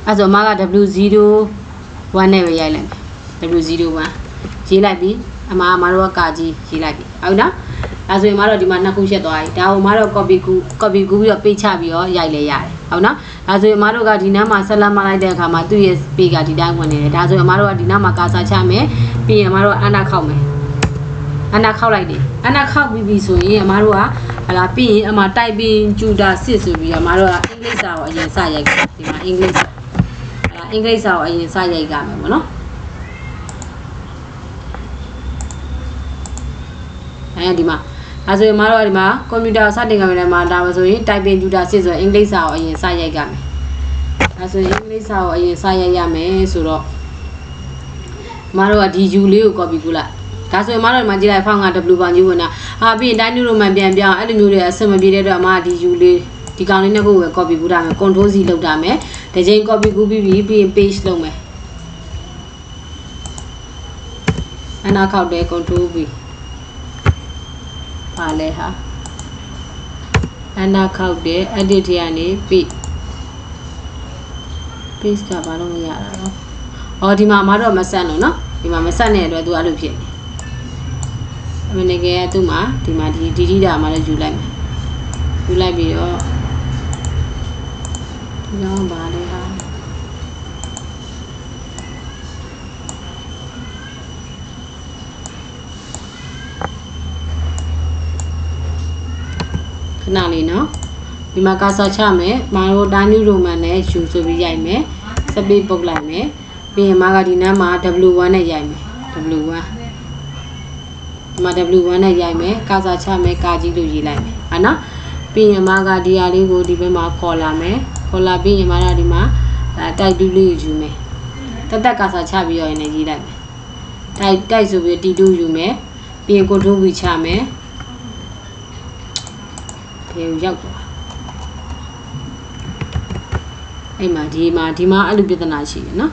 အဲ့ဆိုအမက W01 နဲ့ပဲရိုက်လိုက်မယ် W01 ရေးလိုက်ပြီးအမတို့ကကာကြီးရေးလိုက်ပြီဟုတ်နော်အဲ့ဆိုရင်အမတို့ဒီမှာနှစ်ခုချက်သွားပြီဒါကိုအမတို့ copy ကူးပြီးတော့ပေးချပြီးတော့ရိုက်လဲရတယ်ဟုတ်နော်ဒါဆိုရင်အမတို့ကဒီနားမှာဆက်လက်မလိုက်တဲ့အခါမှာသူ့ရဲ့ page ကဒီတိုင်းဝင်နေတယ်ဒါဆိုရင်အမတို့ကဒီနားမှာကာစာချမယ်ပြီးရင်အမတို့ကအနာခောက်မယ်အနာခောက်လိုက်တယ်အနာခောက်ပြီးပြီဆိုရင်အမတို့ကဟလာပြီးရင်အမတိုက်ပင်ကျူတာစစ်ဆိုပြီးအမတို့ကအင်္ဂလိပ်စာကိုအရင်စရိုက်ကြဒီမှာအင်္ဂလိပ်စာဟလာအင်္ဂလိပ်စာကိုအရင်စရိုက်ကြမယ်ပေါ့နော်ဒီမှာအဲဆိုရင်မတို့ကဒီမှာကွန်ပျူတာစတင်ကြမယ်မှာဒါမှဆိုရင် typing tutor စစ်ဆိုရင်အင်္ဂလိပ်စာကိုအရင်စရိုက်ကြမယ်အဲဆိုရင်အင်္ဂလိပ်စာကိုအရင်စရိုက်ရမယ်ဆိုတော့မတို့ကဒီ U လေးကို copy ကူးလိုက်ဒါဆိုရင်မတို့ဒီမှာကြည့်လိုက်ဖောင်းက W ပေါင်းကြီးဝင်တာပြီးရင် tiny roman ပြန်ပြောင်းအဲ့လိုမျိုးတွေအဆင်မပြေတဲ့အတွက်အမဒီ U လေးဒီကောင်လေးနှစ်ခုကိုပဲ copy ကူးထားမယ် control C လုပ်ထားမယ်ဒီချိန် copy ကူးပြီးပြီးရင် paste လုပ်မယ်အနာခောက်တယ် control Vပါလဲဟာအနာခောက်တယ် edit ထဲကနေ paste ကဘာလို့မရတာတော့ဒီမှာအမတို့မဆက်လို့နော်ဒီမှာမဆက်တဲ့အတွက်သူအဲ့လိုဖြစ်နေအမေကသူ့မှာဒီမှာဒီတာမှလည်းယူလိုက်မယ်ယူလိုက်ပြီးတော့ဒီကောင်ပါလေဟာခဏလေးနော်ဒီမှာကာစာချမယ်မာရိုတိုင်းနူရိုမန်နဲ့ယူဆိုပြီးရိုက်မယ်စပိတ်ပုတ်လိုက်မယ်ပြီးရင်မာကဒီနားမှာ W1 နဲ့ရိုက်မယ် W1 ဒီမှာ W1 နဲ့ရိုက်မယ်ကာစာချမယ်ကာကြီးလို့ရေးလိုက်မယ်ဟာနော်ပြီးရင်မာကဒီဟာလေးကိုဒီဘက်မှာခေါ်လာမယ်ခေါ်လာပြီးရင်မာကဒီမှာတိုက်တူးလေးယူမယ်တက်ကာစာချပြီးတော့ရင်လည်းရေးလိုက်မယ်တိုက်ဆိုပြီးတီတူးယူမယ်ပြီးရင် control V ချမယ်ဘယ်ရောက်သွားအဲ့မှာဒီမှာအဲ့လိုပြဿနာရှိတယ်နော်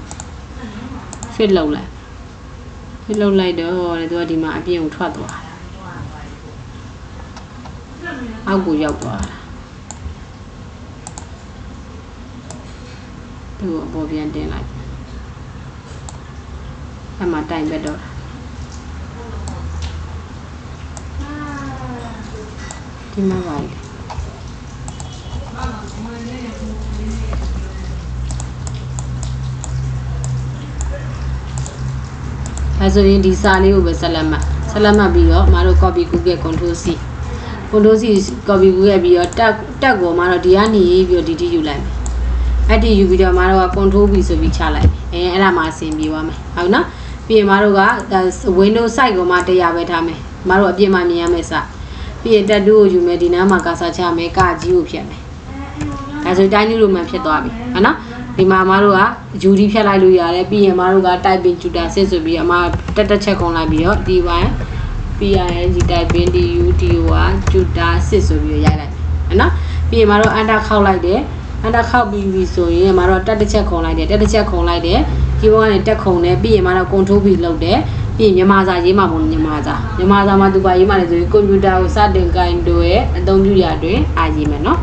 fit လောက်လိုက်တော့သူကဒီမှာအပြင်ကိုထွက်သွားအောက်ကိုရောက်သွားသူ့အပေါ်ပြန်တင်လိုက်အဲ့မှာတိုင်ပဲတော့ဒီမှာပါလေအဲဆိုရင်ဒီစာလေးကိုပဲဆက်လက်မှတ်ပြီးတော့မတို့ copy ကူးခဲ့ control C copy ကူးခဲ့ပြီးတော့တက်ကိုမတို့ဒီကနေပြီးတော့ဒီယူလိုက်မယ်အဲ့ဒီယူပြီးတော့မတို့က control V ဆိုပြီးချလိုက်အဲ့ဒါမှအဆင်ပြေသွားမယ်ဟုတ်နော်ပြီးရင်မတို့က Windows site ကိုမှ100ပဲထားမယ်မတို့အပြင်မှာမြင်ရမယ်စပြီးရင်တက်တူကိုယူမယ်ဒီနားမှာကာစာချမယ်ကာကြီးကိုဖြတ်မယ်ဒါဆိုတိုင်းနူလိုမှဖြစ်သွားပြီဟုတ်နော်ဒီမှာမတို့က UD ဖြတ်လိုက်လို့ရတယ်ပြီးရင်မတို့က typing tutor စစ်ဆိုပြီးအမတက်ချက်ခုံလိုက်ပြီးတော့ D1 PING typing DUTOR tutor စစ်ဆိုပြီးရိုက်လိုက်မယ်နော်ပြီးရင်မတို့ enter ခောက်လိုက်တယ် enter ခောက်ပြီးပြီဆိုရင်မတို့တက်ချက်ခုံလိုက်တယ်ဒီဘက်ကနေတက်ခုံတယ်ပြီးရင်မတို့ control V လုပ်တယ်ပြီးရင်မြန်မာစာရေးမှာပေါ့မြန်မာစာမှာသူပါရေးမှာလည်းဆိုရင်ကွန်ပျူတာကိုစတင်ကင်တို့ရဲ့အသုံးပြုရာတွင်အားရေးမယ်နော်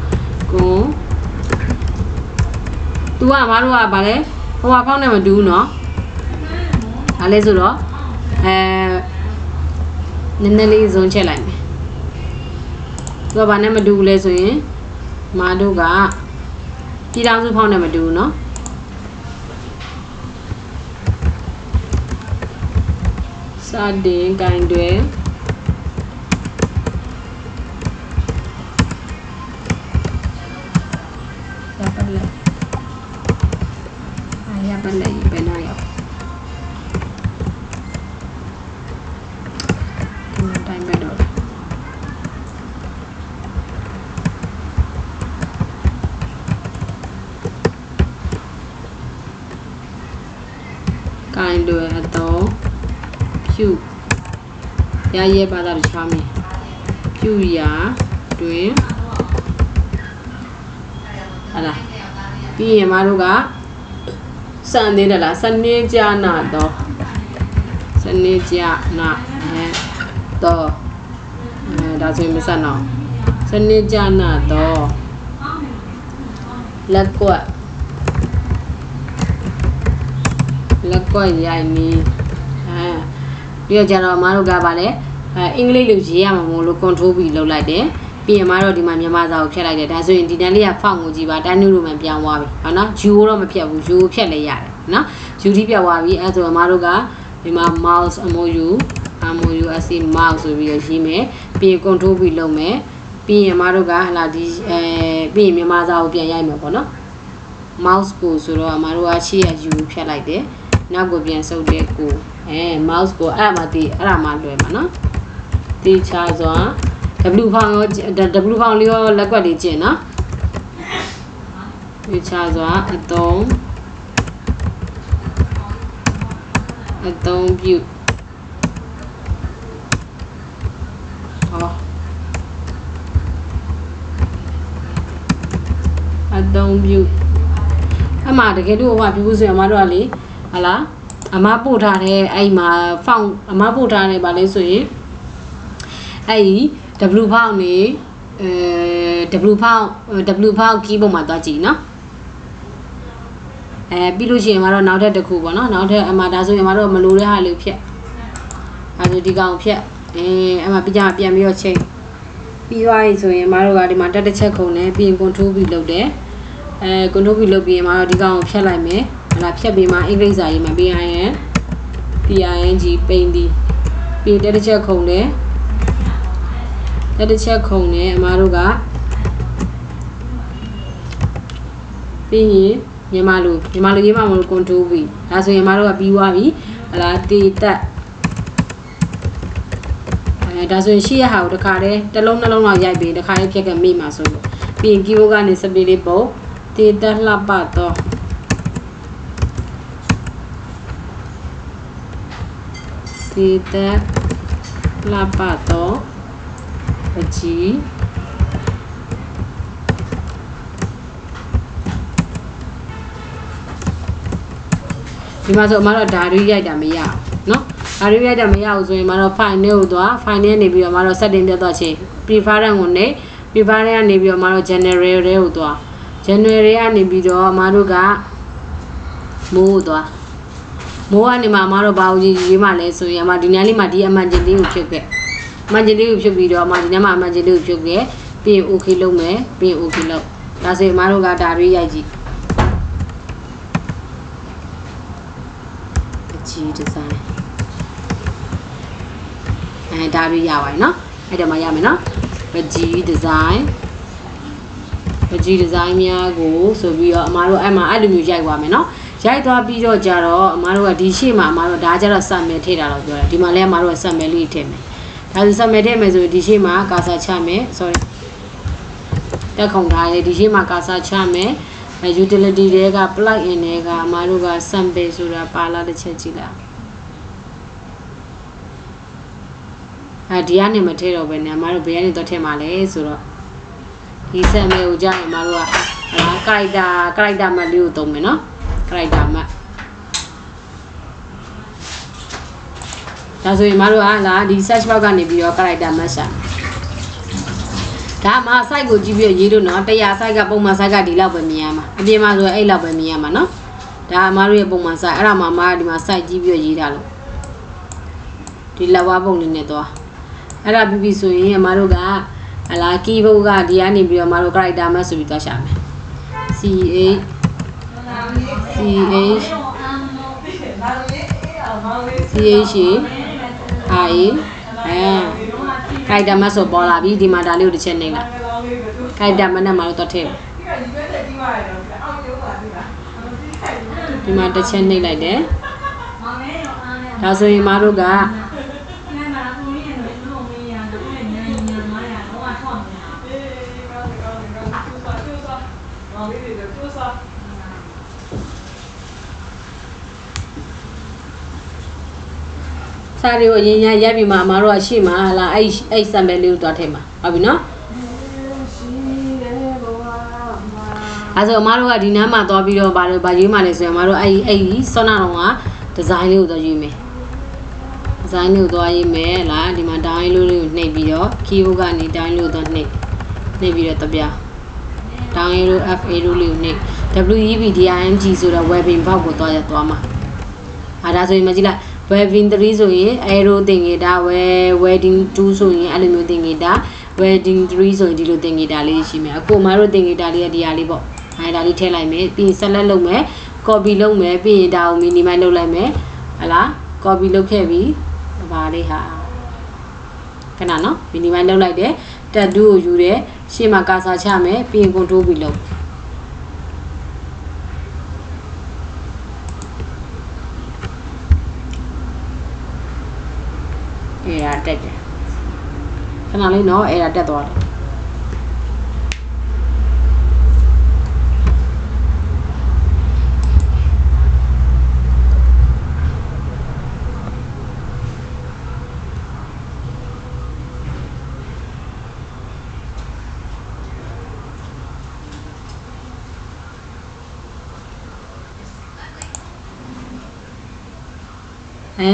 သူကမတို့ကဗာလဲဟိုဟာဖောင်းနဲ့မတူဘူးနော်ဒါလဲဆိုတော့နည်းနည်းလေးဇုံချက်လိုက်မယ်သူကဗာနဲ့မတူဘူးလဲဆိုရင်မတို့ကပြည်ထောင်စုဖောင်းနဲ့မတူဘူးနော်စတင်ကင်တွေ ya bale bena ya time bedo kind do ato Q ya ye ba da cha me Q ya twin hala ပြီးရင်မတို့ကစံနေတယ်လားစနေကြနာတော့စနေကြနာတော့ဒါဆိုရင်မစံတော့စနေကြနာတော့လက်ကွက်ရိုက်နီပြီးတော့ကျတော့မတို့ကဗာလဲအင်္ဂလိပ်လိုရေးရမှာမို့လို့ control ပြီးလုပ်လိုက်တယ်ပြီးရင်မတော့ဒီမှာမြန်မာစာကိုဖြတ်လိုက်တယ်ဒါဆိုရင်ဒီတန်းလေးကဖောက်ကိုကြည့်ပါတန်းနုလိုမှပြောင်းသွားပြီဟုတ်နော် U တော့မဖြတ်ဘူး U ဖြတ်လည်းရတယ်နော် U ထိပြောင်းသွားပြီအဲဆိုတော့မတို့ကဒီမှာ mouse MOU SC mouse ဆိုပြီးရေးမယ်ပြီးရင် control ပြီးလုပ်မယ်ပြီးရင်မတို့ကဟလာဒီပြီးရင်မြန်မာစာကိုပြန်ရိုက်မယ်ပေါ့နော် mouse ကိုဆိုတော့မတို့ကရှေ့ရ U ဖြတ်လိုက်တယ်နောက်ကိုပြန်ဆုပ်တဲ့ကိုmouse ကိုအဲ့မှာဒီအဲ့ဒါမှလွယ်မှာနော်တေချာစွာW ဖောင်ရော W ဖောင်လေးရောလက်ကွက်လေးကျင်နော်တေချာစွာအသုံးပြုအသုံးပြုအမှတကယ်လို့ဟိုကပြဘူးဆိုရင်အမတို့ကလေဟာလားအမပို့ထားတဲ့အဲ့မှာဖောင်အမပို့ထားတယ်ဗာလဲဆိုရင်အဲ့ဒီ W ဖောင်နေW ဖောင် key ပုံမှာသွားကြည့်နော်ပြီးလို့ရှိရင်အမတို့နောက်ထပ်တစ်ခုပေါ့နော်နောက်ထပ်အမဒါဆိုရင်အမတို့မလိုတဲ့ဟာလေးဖြတ်အဲ့ဒီဒီကောင်ဖြတ်အမပြန်ပြီးတော့ချိန်ပြီးသွားပြီဆိုရင်အမတို့ကဒီမှာတက်တစ်ချက်ခုံနေပြီးရင် control ပြီးလုပ်တယ်control ပြီးလုပ်ပြီးရင်အမတို့ဒီကောင်ကိုဖြတ်လိုက်မယ်ဟလာဖြတ်ပြီးမှအင်္ဂလိပ်စာရေးမှာ PING ပိန်ဒီပြီးတက်တစ်ချက်ခုံနေတက်တစ်ချက်ခုံနေအမတို့ကပြီးရင်မြန်မာလိုရေးမှမလို့ control ပြီးဒါဆိုရင်အမတို့ကပြီးသွားပြီဟလာတေတက်ဒါဆိုရင်ရှေ့ရဟာကိုတစ်ခါတည်းတစ်လုံးနှလုံးလောက်ရိုက်ပြီးတစ်ခါတည်းဖြတ်ခဲ့မိမှာဆိုလို့ပြီးရင် keyboard ကနေ space လေးပုံတေတက်လှပတော့တေတက်လှပတော့အကြီးဒီမှာဆိုအမတို့ဓာရီရိုက်တာမရဘူးเนาะဓာရီရိုက်တာမရဘူးဆိုရင်အမတို့ file နဲ့ကိုသွား file နဲ့နေပြီးတော့အမတို့ setting ပြတ်သွားချင်း preference ကိုနေ preference ကနေပြီးတော့အမတို့ general တွေကိုသွား general ကနေပြီးတော့အမတို့ကမိုးသွားမိုးကနေမှအမတို့ဘာလို့ရေးမှလဲဆိုရင်အမဒီနေ့လေးမှာဒီအမှန်ကျင်လေးကိုဖြုတ်ခဲ့အမှန်ကျင်လေးကိုဖြုတ်ပြီးတော့အမဒီနေ့မှာအမှန်ကျင်လေးကိုဖြုတ်ခဲ့ပြီးရင် okay လုပ်မယ်ပြီးရင် okay လုပ်ဒါဆိုရင်အမတို့ကဓာရီရိုက်ကြည့်G design ဒါရီရပါတယ်เนาะအဲ့ဒါမှရမယ်เนาะ G design များကိုဆိုပြီးတော့အမားတို့အဲ့မှာအဲ့လိုမျိုးရိုက်သွားမယ်เนาะရိုက်သွားပြီးတော့ကြတော့အမားတို့ကဒီရှေ့မှာအမားတို့ဒါကြတော့ submit ထည့်တာတော့ပြောတယ်ဒီမှာလည်းအမားတို့က submit လေးထည့်မယ်ဒါဆို submit ထည့်မယ်ဆိုရင်ဒီရှေ့မှာကာစာချမယ် sorry တက်ခုံထားတယ်ဒီရှေ့မှာကာစာချမယ်utility တွေက plug in တွေကအမားတို့က sample ဆိုတာပါလာတစ်ချက်ကြည့်လိုက်ဒီကနေမထဲတော့ပဲねအမားတို့ဘယ်ကနေတော့ထည့်မှာလဲဆိုတော့ဒီ sample ကိုကြာရင်အမားတို့ကcharacter map လေးကိုသုံးမယ်เนาะ character map ဒါဆိုရင်အမားတို့ကလာဒီ search box ကနေပြီးတော့ character map ရှာဒါမှ site ကိုကြည့်ပြီးရေးလို့နော်100 site ကပုံမှန် site ကဒီလောက်ပဲမြင်ရမှာအပြင်မှာဆိုရင်အဲ့လောက်ပဲမြင်ရမှာနော်ဒါအမားတို့ရဲ့ပုံမှန် site အဲ့ဒါမှအမားဒီမှာ site ကြည့်ပြီးရေးတာလို့ဒီလက်ဝါးပုံလေးနဲ့သွားအဲ့ဒါပြီးပြီဆိုရင်အမားတို့ကဟလာ keyboard ကဒီကနေပြီးတော့အမားတို့ character map ဆိုပြီးသွားရှာမယ် CH character map ဆိုပေါ်လာပြီဒီမှာဒါလေးကိုတစ်ချက်နှိပ်လိုက် character map နဲ့မှာတော့ထည့် ဒီမှာတစ်ချက်နှိပ်လိုက်တယ်ဒါဆိုရင်မတို့ကစားတွေကိုအရင်ညရက်ပြီးမှအမတို့ကရှေ့မှာလာအဲ့ sample လေးကိုတွားထည့်မှာဟုတ်ပြီနော်အဲ့ဆိုအမတို့ကဒီနားမှာသွားပြီးတော့ဗာရွေးမှလဲဆိုရင်အမတို့အဲ့ဆောနာတော်ကဒီဇိုင်းလေးကိုသွားရွေးမယ်ဒီဇိုင်းလေးကိုသွားရွေးမယ်လားဒီမှာဒိုင်းလေးကိုနှိပ်ပြီးတော့ keyboard ကနေဒိုင်းလေးကိုသွားနှိပ်ပြီးတော့တပြဒိုင်းလေး FA လေးကိုနှိပ် WEBDING ဆိုတော့ webbing ဘောက်ကိုသွားမှာဒါဆိုရင်မကြည့်လိုက် webbing 3ဆိုရင် arrow သင်္ကေတ wedding 2ဆိုရင်အဲ့လိုမျိုးသင်္ကေတ wedding 3ဆိုရင်ဒီလိုသင်္ကေတလေးရှိမယ်အခုမတို့သင်္ကေတလေးကဒီဟာလေးပေါ့ဒါလေးထည့်လိုက်မယ်ပြီးရင် select လုပ်မယ် copy လုပ်မယ်ပြီးရင်ဒါကို minimize လုပ်လိုက်မယ်ဟလား copy လုပ်ခဲ့ပြီဒါလေးဟာခဏနော် minimize လုပ်လိုက်တယ် tab 2ကိုယူတယ်ရှေ့မှာ cursor ချမယ်ပြီးရင် control ပြီးလုပ်အဲ့ဒါတက်တယ်ခဏလေးနော်အဲ့ဒါတက်သွားတယ်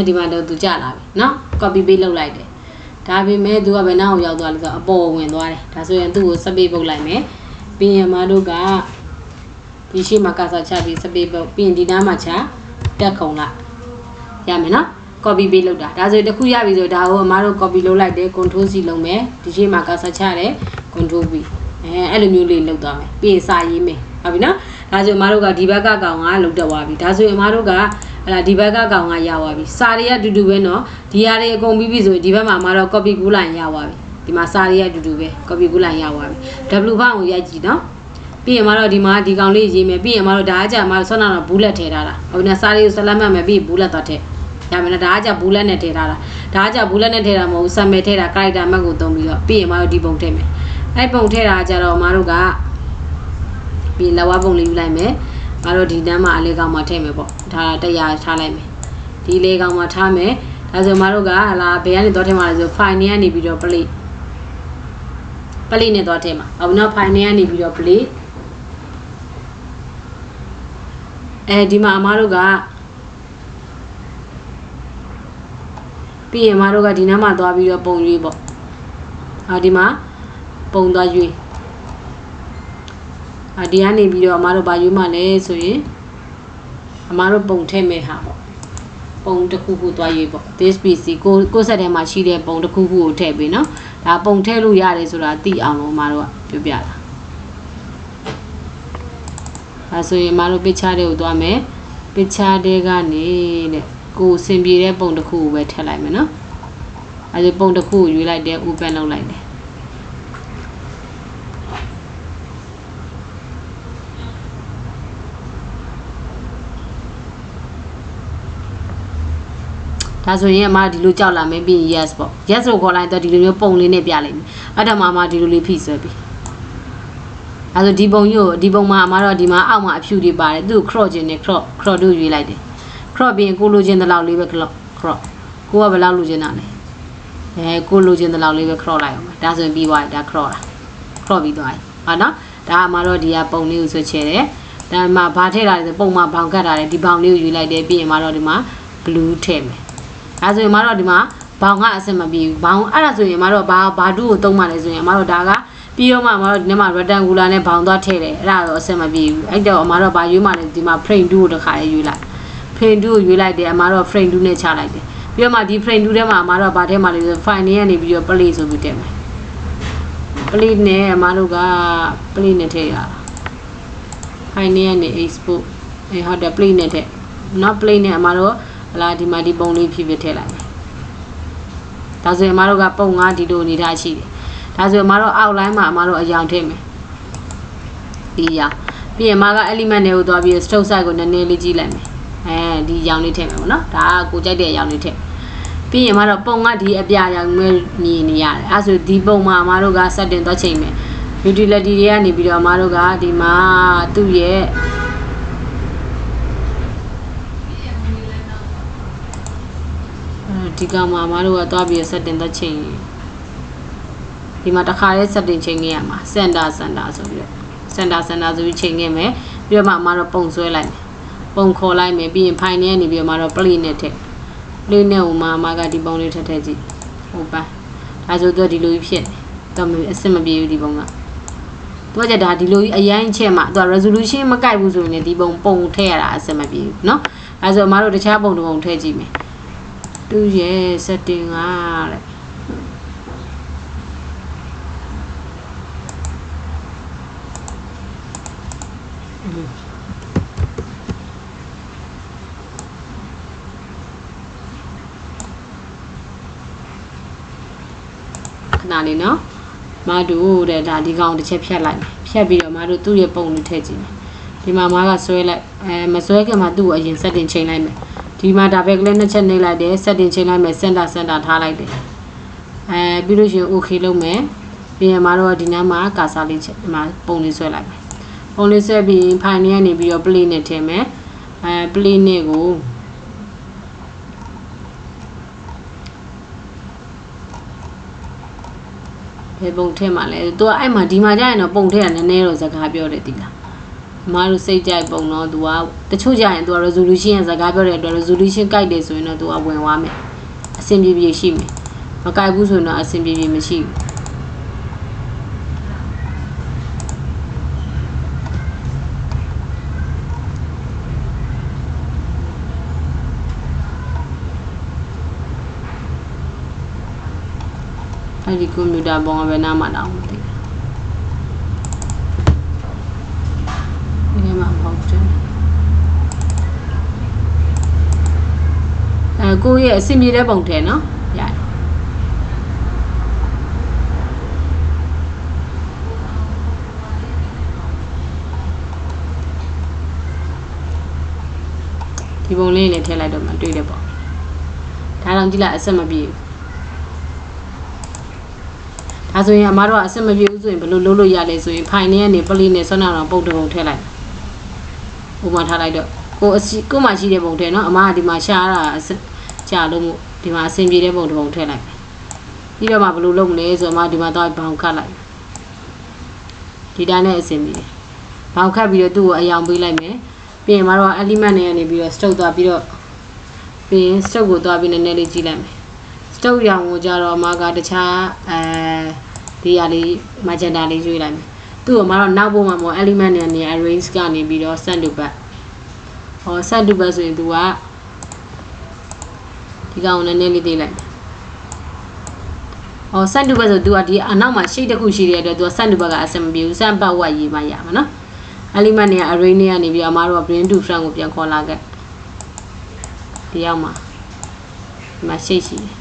ဒီမှာတော့သူကြလာပြီเนาะ copy paste လုပ်လိုက်တယ်ဒါပေမဲ့သူကဘယ်နှောက်ရောက်သွားလဲဆိုတော့အပေါ်ဝင်သွားတယ်ဒါဆိုရင်သူ့ကို space ပုတ်လိုက်မယ်ပြီးရင်မတို့ကဒီရှေ့မှာကစားချပြီး space ပုတ်ပြီးရင်ဒီနားမှာချတက်ခုံလိုက်ရမယ်เนาะ copy paste လုပ်တာဒါဆိုရင်တစ်ခုရပြီဆိုဒါကိုအမတို့ copy လုပ်လိုက်တယ် control C လုပ်မယ်ဒီရှေ့မှာကစားချတယ် control V အဲ့လိုမျိုးလေးလုပ်သွားမယ်ပြီးရင်စာရေးမယ်ဟုတ်ပြီเนาะဒါဆိုအမတို့ကဒီဘက်ကကောင်ကလုတ်တက်သွားပြီဒါဆိုရင်အမတို့ကအဲ့ဒါဒီဘက်ကကောင်ကရသွားပြီစာတွေကတူတူပဲเนาะဒီဟာတွေအကုန်ပြီးပြီဆိုရင်ဒီဘက်မှာမတော့ copy ကူးလိုက်ရသွားပြီဒီမှာစာတွေကတူတူပဲ copy ကူးလိုက်ရသွားပြီ W ဘောင်းကိုရိုက်ကြည့်เนาะပြီးရင်မတော့ဒီမှာဒီကောင်လေးရေးမယ်ပြီးရင်မတော့ဒါကကြာမတော့ဆွမ်းနာတော့ဘူးလက်ထည့်ထားတာဟုတ်ပြီနော်စာတွေကိုဆက်လက်မှတ်မယ်ပြီးဘူးလက်သွားထည့်ရမယ်နော်ဒါကကြာဘူးလက်နဲ့ထည့်ထားတာဒါကကြာဘူးလက်နဲ့ထည့်တာမဟုတ်ဘူးစံမယ်ထည့်တာ character မှတ်ကိုသုံးပြီးတော့ပြီးရင်မတော့ဒီပုံထည့်မယ်အဲ့ပုံထည့်တာကြတော့မတို့ကပြီးလက်ဝါးပုံလေးယူလိုက်မယ်မတို့ဒီတန်းမှာအလေးကောင်မှာထည့်မယ်ပေါ့ဒါတရားထားလိုက်မယ်ဒီလေးကောင်မှာထားမယ်ဒါဆိုမတို့ကဟလာဘယ်ကနေတော့ထည့်မှာလဲဆို file နဲ့ကနေပြီးတော့ play နဲ့တော့ထည့်မှာဟုတ်နော် file နဲ့ကနေပြီးတော့ play ဒီမှာအမတို့ကပြီးရင်အမတို့ကဒီနားမှာသွားပြီးတော့ပုံရွေးပေါ့ဒီမှာပုံသွားရွေးဒီကနေပြီးတော့အမတို့ဘာရွေးမှလဲဆိုရင်အမတို့ပုံထည့်မဲ့ဟာပေါ့ပုံတစ်ခုခုသွားရွေးပေါ့ this pc ကိုဆက်ထဲမှာရှိတဲ့ပုံတစ်ခုခုကိုထည့်ပေးနော်ဒါပုံထည့်လို့ရတယ်ဆိုတာသိအောင်လို့အမတို့ကပြောပြတာဆိုရင်အမတို့ picture တွေကိုသွားမယ် picture တွေကနေတဲ့ကိုစင်ပြေတဲ့ပုံတစ်ခုကိုပဲထည့်လိုက်မယ်နော်အဲဒီပုံတစ်ခုကိုရွေးလိုက်တယ် open လုပ်လိုက်တယ်ဒါဆိုရင်အမဒီလိုကြောက်လာမယ်ပြီးရင် yes ပေါ့ yes ကိုခေါ်လိုက်တော့ဒီလိုမျိုးပုံလေးနဲ့ပြလိုက်မယ်အဲ့ဒါမှအမဒီလိုလေးဖိဆွဲပြီအဲ့ဆိုဒီပုံကြီးကိုဒီပုံမှာအမတော့ဒီမှာအောက်မှာအဖြူတွေပါတယ်သူ့ crop ခြင်းနဲ့ crop တို့ရွေးလိုက်တယ် crop ပြီးရင်ကိုလိုချင်တဲ့လောက်လေးပဲ crop ကိုကဘယ်လောက်လိုချင်တာလဲကိုလိုချင်တဲ့လောက်လေးပဲ crop လိုက်အောင်ဒါဆိုရင်ပြီးသွားပြီဒါ crop ပြီးသွားပြီဟာနော်ဒါအမတော့ဒီကပုံလေးကိုဆွဲချဲတယ်ဒါမှဘာထည့်တာလဲပုံမှာဘောင်ကတ်တာလေဒီဘောင်လေးကိုရွေးလိုက်တယ်ပြီးရင်အမတော့ဒီမှာ blue ထည့်မယ်အဲဆိုရင်မတော့ဒီမှာဘောင်ကအဆင်မပြေဘူးဘောင်အဲ့ဒါဆိုရင်မတော့ဘာတူကိုသုံးမှလဲဆိုရင်မတော့ဒါကပြီးတော့မှမတော့ဒီနေ့မှာ rectangular နဲ့ဘောင်သွားထည့်တယ်အဲ့ဒါတော့အဆင်မပြေဘူးအဲ့တော့မတော့ဘာရွေးမှလဲဒီမှာ frame 2ကိုတစ်ခါရွေးလိုက် frame 2ကိုရွေးလိုက်တယ်အမတော့ frame 2နဲ့ချလိုက်တယ်ပြီးတော့မှဒီ frame 2ထဲမှာအမတော့ဘာထဲမှာလဲဆို file နဲ့ကနေပြီးတော့ play ဆိုပြီးတက်မယ် play နဲ့အမတို့က play နဲ့ထည့်ရတာ file နဲ့ကနေ export ဟုတ်တယ် play နဲ့ထည့်နော် play နဲ့အမတို့လာဒီမှာဒီပုံလေးဖြည်းဖြည်းထည့်လိုက်မယ်ဒါဆိုရင်အမတို့ကပုံငါဒီလိုအနေထားရှိတယ်ဒါဆိုရင်အမတို့ outline မှာအမတို့အရောင်ထည့်မယ်ပြီး ပြီးရင်အမက element တွေကိုသွားပြီး stroke size ကိုနည်းနည်းလေးကြည့်လိုက်မယ်ဒီရောင်လေးထည့်မယ်ပေါ့နော်ဒါကကိုကြိုက်တဲ့ရောင်လေးထည့်ပြီးရင်အမတော့ပုံကဒီအပြရောင်မျိုးမြင်နေရတယ်အဲဆိုဒီပုံမှာအမတို့က setting သွားချိန်မယ် utility တွေကနေပြီးတော့အမတို့ကဒီမှာသူ့ရဲ့ဒီကောင်မှာအမတို့ကသွားပြီး setting သွားချိန်ဒီမှာတစ်ခါလေး setting ချိန်ခဲ့ရမှာ center ဆိုပြီးတော့ center ဆိုပြီးချိန်ခဲ့မယ်ပြီးတော့မှအမတို့ပုံဆွဲလိုက်မယ်ပုံခေါ်လိုက်မယ်ပြီးရင် file နဲ့နေပြီးတော့အမတို့ play နဲ့ထည့် play နဲ့ဟိုမှာအမကဒီပုံလေးထည့်ကြည့်ဟုတ်ပါဒါဆိုတော့ဒီလိုကြီးဖြစ်တယ်တော့အဆင်မပြေဘူးဒီပုံကတော့ကြဒါဒီလိုကြီးအရင်ချက်မှာသူက resolution မကိုက်ဘူးဆိုရင်ဒီပုံထည့်ရတာအဆင်မပြေဘူးเนาะအဲဆိုအမတို့တခြားပုံတစ်ပုံထည့်ကြည့်မယ်သူရဲ့ setting ကတဲ့ခဏလေးနော်မတို့တဲ့ဒါဒီကောင်တစ်ချက်ဖြတ်လိုက်မယ်ဖြတ်ပြီးတော့မတို့သူ့ရဲ့ပုံလေးထည့်ကြည့်မယ်ဒီမှာမကဆွဲလိုက်မဆွဲခင်မှာသူ့ကိုအရင် setting ချိန်လိုက်မယ်ဒီမှာဒါပဲကလေးနှစ်ချက်နှိပ်လိုက်တယ် setting ချိန်လိုက်မယ် center ထားလိုက်တယ်ပြီးလို့ရှိရင် okay လုပ်မယ်ပြီးရင်မတို့ဒီနားမှာကာစာလေးချက်ဒီမှာပုံလေးဆွဲလိုက်မယ်ပုံလေးဆွဲပြီး file နဲ့နေပြီးတော့ play နဲ့ထည့်မယ်play နဲ့ကိုဘယ်ပုံထည့်မှာလဲသူကအဲ့မှာဒီမှာကြာရင်တော့ပုံထည့်ရနည်းနည်းတော့စကားပြောတယ်ဒီလားအမားတို့စိတ်ကြိုက်ပုံတော့သူကတချို့ကြာရင်သူက resolution ရဲ့စကားပြောတဲ့အတွက် resolution ကိုက်တယ်ဆိုရင်တော့သူကဝင်သွားမယ်အဆင်ပြေရှိမယ်မကိုက်ဘူးဆိုရင်တော့အဆင်ပြေမရှိဘူးဒီကွန်ပျူတာပုံကဘယ်နာမှတောင်းမသိဘူးဒီမှာပေါ့တယ်ကိုရဲ့အဆင်ပြေတဲ့ပုံထဲနော်ရတယ်ဒီပုံလေးနဲ့ထည့်လိုက်တော့မှတွေ့တယ်ပေါ့ဒါတော့ကြည့်လိုက်အဆက်မပြေဘူးဒါဆိုရင်အမတို့ကအဆင်မပြေဘူးဆိုရင်ဘယ်လိုလုပ်လို့ရလဲဆိုရင် file နဲ့ကနေ play နဲ့ဆွမ်းနာတော့ပုံတစ်ပုံထည့်လိုက်ဥပမာထားလိုက်တော့ကိုမှရှိတဲ့ပုံထည့်နော်အမကဒီမှာရှားတာကြာလို့မို့ဒီမှာအဆင်ပြေတဲ့ပုံတစ်ပုံထည့်လိုက်ပြီးတော့မှဘယ်လိုလုပ်မလဲဆိုတော့အမဒီမှာတော့ဘောင်ခတ်လိုက်ဒီတိုင်းနဲ့အဆင်ပြေတယ်ဘောင်ခတ်ပြီးတော့သူ့ကိုအယောင်ပေးလိုက်မယ်ပြီးရင်အမတို့က element နဲ့ကနေပြီးတော့ stroke သွားပြီးတော့ပြီးရင် stroke ကိုသွားပြီးနည်းနည်းလေးကြည့်လိုက်မယ်stroke ရောင်ကိုကြတော့အမကတခြားဒီရလေး magenta လေးရွေးလိုက်မယ်သူ့ကိုအမတော့နောက်ပုံမှာပေါ့ element နဲ့နေ arrange ကနေပြီးတော့ send to back send to back ဆိုရင်သူကဒီကောင်ကိုနည်းနည်းလေးသေးလိုက်send to back ဆိုသူကဒီအနောက်မှာ shade တစ်ခုရှိတဲ့အတွက်သူက send to back ကအဆင်မပြေဘူး send back ဝတ်ရေးမှရမှာနော် element နဲ့ array နဲ့ကနေပြီးအမတို့က bring to front ကိုပြန်ခေါ်လာခဲ့ဒီရောက်မှာဒီမှာ shade ရှိတယ်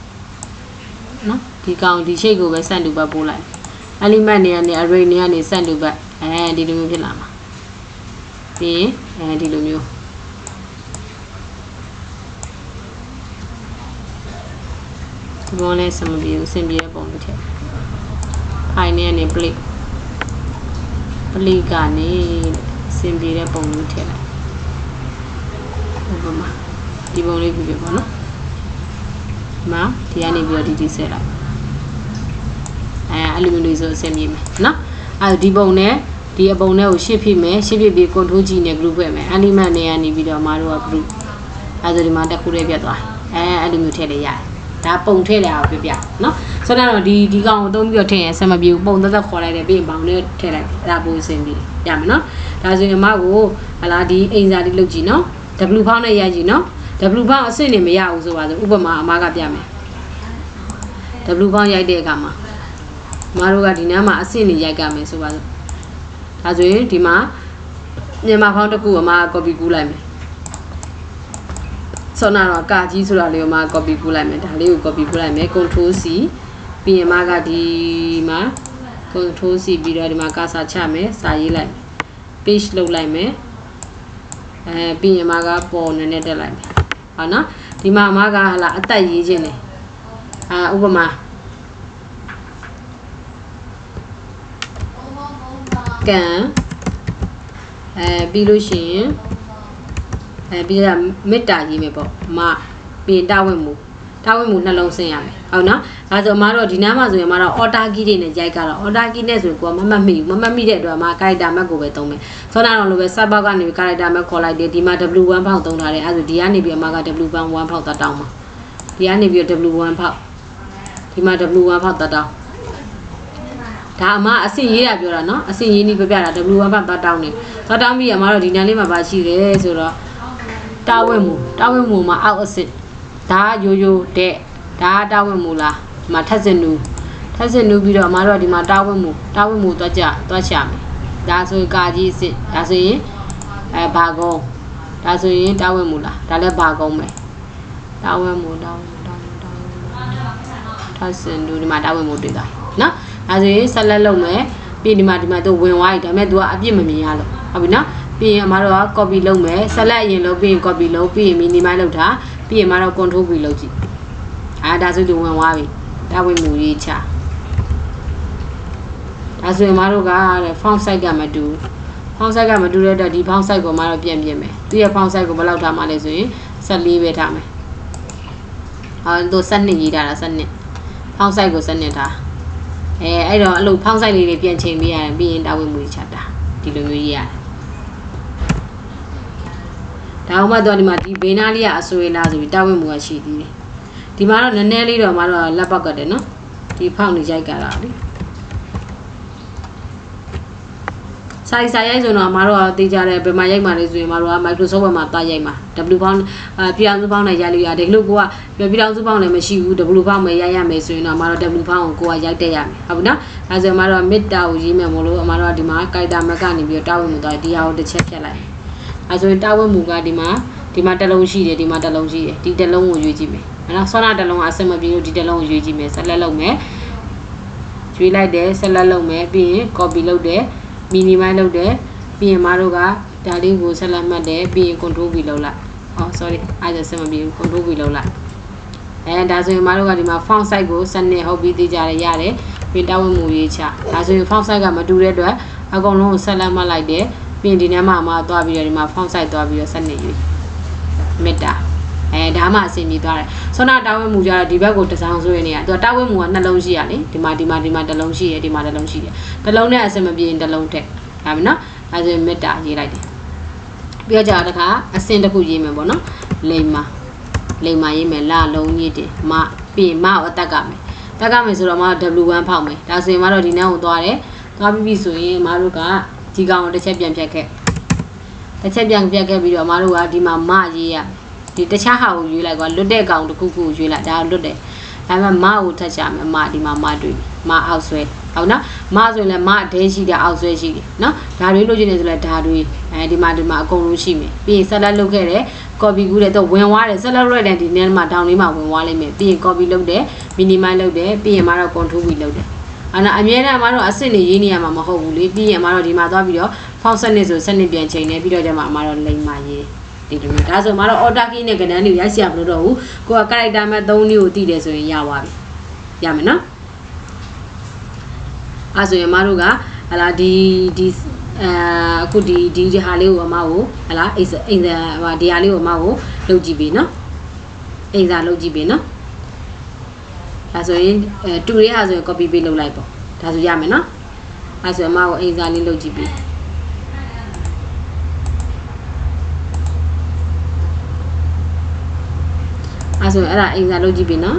နော်ဒီကောင်ဒီ shade ကိုပဲ send to back ပို့လိုက် element နဲ့ကနေ array နဲ့ကနေ send to back ဒီလိုမျိုးဖြစ်လာမှာပြီးရင်ဒီလိုမျိုးဒီပုံလေးစမပြေဘူးစင်ပြေတဲ့ပုံလေးထည့် file နဲ့ကနေ play ကနေစင်ပြေတဲ့ပုံလေးထည့်လိုက်ဥပမာဒီပုံလေးပြပြပါနော်ဒီကနေပြီးတော့ဒီဆက်လိုက်အဲ့လိုမျိုးလေးဆိုအဆင်ပြေမယ်နော်ဒီပုံနဲ့ဒီအပုံနဲ့ကိုရှင်းပြမယ်ရှင်းပြပြီး control G နဲ့ group ဖွဲ့မယ် element နဲ့ကနေပြီးတော့မတို့က group အဲ့ဆိုဒီမှာတစ်ခုလေးပြတ်သွားအဲ့လိုမျိုးထည့်လိုက်ရတယ်ဒါပုံထည့်လိုက်အောင်ပြနော်ဆိုတော့ဒီကောင်ကိုသုံးပြီးတော့ထည့်ရင်ဆက်မပြေဘူးပုံသက်ခေါ်လိုက်တယ်ပြီးရင်ဘောင်လေးထည့်လိုက်အဲ့ဒါပိုအဆင်ပြေရမယ်နော်ဒါဆိုရင်အမကိုဟလာဒီအိမ်စာလေးလုပ်ကြည့်နော် W ဖောင်းနဲ့ရိုက်ကြည့်နော် W ဖောင်းအဆင့်နေမရဘူးဆိုပါဆိုဥပမာအမကပြမယ် W ဖောင်းရိုက်တဲ့အခါမှာအမတို့ကဒီနားမှာအဆင့်နေရိုက်ကမယ်ဆိုပါဆိုဒါဆိုရင်ဒီမှာမြန်မာဖောင်းတစ်ခုအမက copy ကူးလိုက်မယ်ဆောနာတော့ကာကြီးဆိုတာလေးကိုမှ copy ကူးလိုက်မယ်ဒါလေးကို copy ကူးလိုက်မယ် control C ပြီးရင်မှကဒီမှာ control C ပြီးတော့ဒီမှာကာစာချမယ်စာရေးလိုက် page လုပ်လိုက်မယ်ပြီးရင်အမကပေါ်နေနဲ့တက်လိုက်မယ်ဟုတ်နော်ဒီမှာအမကဟာလာအသက်ရေးခြင်းလေဥပမာကံပြီးလို့ရှိရင်ပြီးတော့မေတ္တာရေးမယ်ပေါ့မပြီးတာဝန်မှုနှလုံးဆင်းရမယ်ဟုတ်နော်ဒါဆိုအမတော့ဒီနားမှာဆိုရင်အမတော့ order key တွေနဲ့ရိုက်ကတော့ order key နဲ့ဆိုရင်ကိုကမမှတ်မိတဲ့အတွက်အမ character map ကိုပဲသုံးမယ်ဆောနာတော့လိုပဲ subbox ကနေ character map ခေါ်လိုက်တယ်ဒီမှာ W1 ဖောက်သုံးထားတယ်အဲဆိုဒီကနေပြီးအမက W1 ဖောက်တောင်းမှာဒီကနေပြီး W1 ဖောက်ဒီမှာ W1 ဖောက်တောင်းဒါအမအဆင့်ရေးရပြောတာနော်အဆင့်ရေးနည်းပြပြတာ W1 ဖောက်တောင်းတယ်တောင်းပြီးအမတော့ဒီနားလေးမှာပါရှိတယ်ဆိုတော့တာဝန်မှုမှာအောက်အဆင့်ဒါရိုးတဲ့ဒါတာဝန်မှုလားဒီမှာထပ်စင်နူပြီးတော့အမတို့ဒီမှာတာဝန်မှုသွားရှာမယ်ဒါဆိုရင်ကာကြီးအစ်ဒါဆိုရင်ဘာကုန်းဒါဆိုရင်တာဝန်မှုလားဒါလည်းဘာကုန်းပဲတာဝန်မှုထပ်စင်နူဒီမှာတာဝန်မှုတွေ့တာနော်ဒါဆိုရင်ဆက်လက်လုပ်မယ်ပြီးဒီမှာသူဝင်သွားပြီဒါပေမဲ့ तू ကအပြစ်မမြင်ရလို့ဟုတ်ပြီနော်ပြီးရင်အမတို့က copy လုပ်မယ်ဆက်လက်အရင်လုပ်ပြီးရင် copy လုပ်ပြီးရင် minimize လုပ်တာပြီးရင်အမတို့ control V လုပ်ကြည့်ဒါဆိုသူဝင်သွားပြီတာဝန်မှုရေးချဒါဆိုရင်အမတို့ကတဲ့ font size ကမတူတဲ့အတွက်ဒီ font size ကိုအမတို့ပြန်ပြင်မယ်သူရဲ့ font size ကိုဘယ်လောက်ထားမှလဲဆိုရင်14ပဲထားမယ်သူ12ရေးထားတာ12 font size ကို12ထားအဲ့တော့အဲ့လို font size လေးတွေပြန်ချိန်ပေးရတယ်ပြီးရင်တာဝန်မှုရေးချတာဒီလိုမျိုးရေးရတယ်ဒါမှမဟုတ်ဒီမှာဒီဘေးနားလေးကအဆွေလားဆိုပြီးတာဝန်မှုကရှိသေးတယ်ဒီမှာတော့နည်းနည်းလေးတော့မတော့လက်ပေါက်ကတယ်နော်ဒီဖောက်နေရိုက်ကြတာလေဆိုင်ရိုက်ဆိုတော့အမတို့ကတေးကြတယ်ဘယ်မှာရိုက်မှလဲဆိုရင်အမတို့က Microsoft Word မှာတာရိုက်မှာ W ပေါင်းပြည်အောင်စုပေါင်းနဲ့ရိုက်လို့ရတယ်ဒီလိုကိုကပြည်အောင်စုပေါင်းလည်းမရှိဘူး W ပေါင်းပဲရိုက်ရမယ်ဆိုရင်တော့အမတို့ W ပေါင်းကိုကရိုက်တက်ရမယ်ဟုတ်ပြီနော်ဒါဆိုအမတို့က mid တာကိုရေးမယ်မို့လို့အမတို့ကဒီမှာ character map ကနေပြီးတော့တာဝန်မှုသွားဒီဟာကိုတစ်ချက်ဖြတ်လိုက်အဲဆိုရင်တာဝန်မှုကဒီမှာတစ်လုံးရှိတယ်ဒီတစ်လုံးကိုရွေးကြည့်မယ်နော်ဆောနာတစ်လုံးအဆင်မပြေလို့ဒီတစ်လုံးကိုရွေးကြည့်မယ်ဆက်လက်လုပ်မယ်ရွေးလိုက်တယ်ဆက်လက်လုပ်မယ်ပြီးရင် copy လုပ်တယ် minimize လုပ်တယ်ပြီးရင်မတို့ကဒါလေးကိုဆက်လက်မှတ်တယ်ပြီးရင် control V လုပ်လိုက်sorry အဲ့ဒါဆက်မပြေဘူး control V လုပ်လိုက်ဒါဆိုရင်မတို့ကဒီမှာ font size ကိုစနစ်ဟုတ်ပြီးသိကြရတယ်ပြီးတာဝန်မှုရေးချဒါဆိုရင် font size ကမတူတဲ့အတွက်အကုန်လုံးကိုဆက်လက်မှတ်လိုက်တယ်ပြီးရင်ဒီနေ့မှသွားပြီးတော့ဒီမှာ font size သွားပြီးတော့စနစ်ရေးမေတ္တာဒါမှအဆင်ပြေသွားတယ်ဆောနာတာဝန်မှုကြတော့ဒီဘက်ကိုတစ်စောင်းဆိုရနေတာသူကတာဝန်မှုကနှလုံးရှိရလေဒီမှာတစ်လုံးရှိရဒီမှာတစ်လုံးရှိတယ်တစ်လုံးနဲ့အဆင်မပြေရင်တစ်လုံးထက်ဒါပဲနော်အဲဆိုရင်မေတ္တာရေးလိုက်တယ်ပြီးတော့ကြာတခါအဆင်တစ်ခုရေးမယ်ပေါ့နော်လိမ္မာရေးမယ်လလုံးရေးတယ်မပြီးရင်မကိုအတက်ကမယ်ဆိုတော့မ W1 ဖောက်မယ်ဒါဆိုရင်မတော့ဒီနေ့ကိုသွားတယ်သွားပြီးပြီဆိုရင်မတို့ကဒီကောင်ကိုတစ်ချက်ပြန်ဖြတ်ခဲ့ပြီးတော့မတို့ကဒီမှာမရေးရဒီတခြားဟာကိုရွေးလိုက်ကွာလွတ်တဲ့ကောင်တစ်ခုခုရွေးလိုက်ဒါလွတ်တယ်ဒါပေမဲ့မကိုထက်ချမယ်ဒီမှာမတွေ့မအောက်ဆွဲဟုတ်နော်မဆိုရင်လည်းမအဒဲရှိတယ်အောက်ဆွဲရှိတယ်နော်ဒါတွေလို့ကျင်နေဆိုလဲဒါတွေဒီမှာအကုန်လုံးရှိမယ်ပြီးရင်ဆက်လက်လုပ်ခဲ့တယ် copy ကူးတယ်တော့ဝင်သွားတယ်ဆက်လက်လုပ်တဲ့ဒီနေ့မှာတောင်လေးမှာဝင်သွားလိမ့်မယ်ပြီးရင် copy လုပ်တယ် minimize လုပ်တယ်ပြီးရင်မတော့ control V လုပ်တယ်အဲ့တော့အမြဲတမ်းမတော့အဆင့်နေရေးနေရမှာမဟုတ်ဘူးလေပြီးရင်မတော့ဒီမှာသွားပြီးတော့ font size ဆိုစနစ်ပြန်ချိန်နေပြီးတော့ကျမှမတော့လိမ့်မာရေးဒီလိုမျိုးဒါဆိုမတော့ order key နဲ့ကဏ္ဍတွေရိုက်เสียမလို့တော့ဘူးကိုက character map 3နည်းကိုတည်တယ်ဆိုရင်ရပါပြီရမယ်နော်အဲဆိုရင်မတို့ကဟလာဒီအခုဒီဟာလေးကိုအမကိုဟလာအိမ်စာဒီဟာလေးကိုအမကိုလုပ်ကြည့်ပြီနော်အိမ်စာလုပ်ကြည့်ပြီနော်ဒါဆိုရင်တူရေးဟာဆိုရင် copy paste လုပ်လိုက်ပေါ့ဒါဆိုရမယ်နော်အဲဆိုအမကိုအိမ်စာလေးလုပ်ကြည့်ပြီအဲဆိုအဲ့ဒါအိမ်စာလုပ်ကြည့်ပြီနော်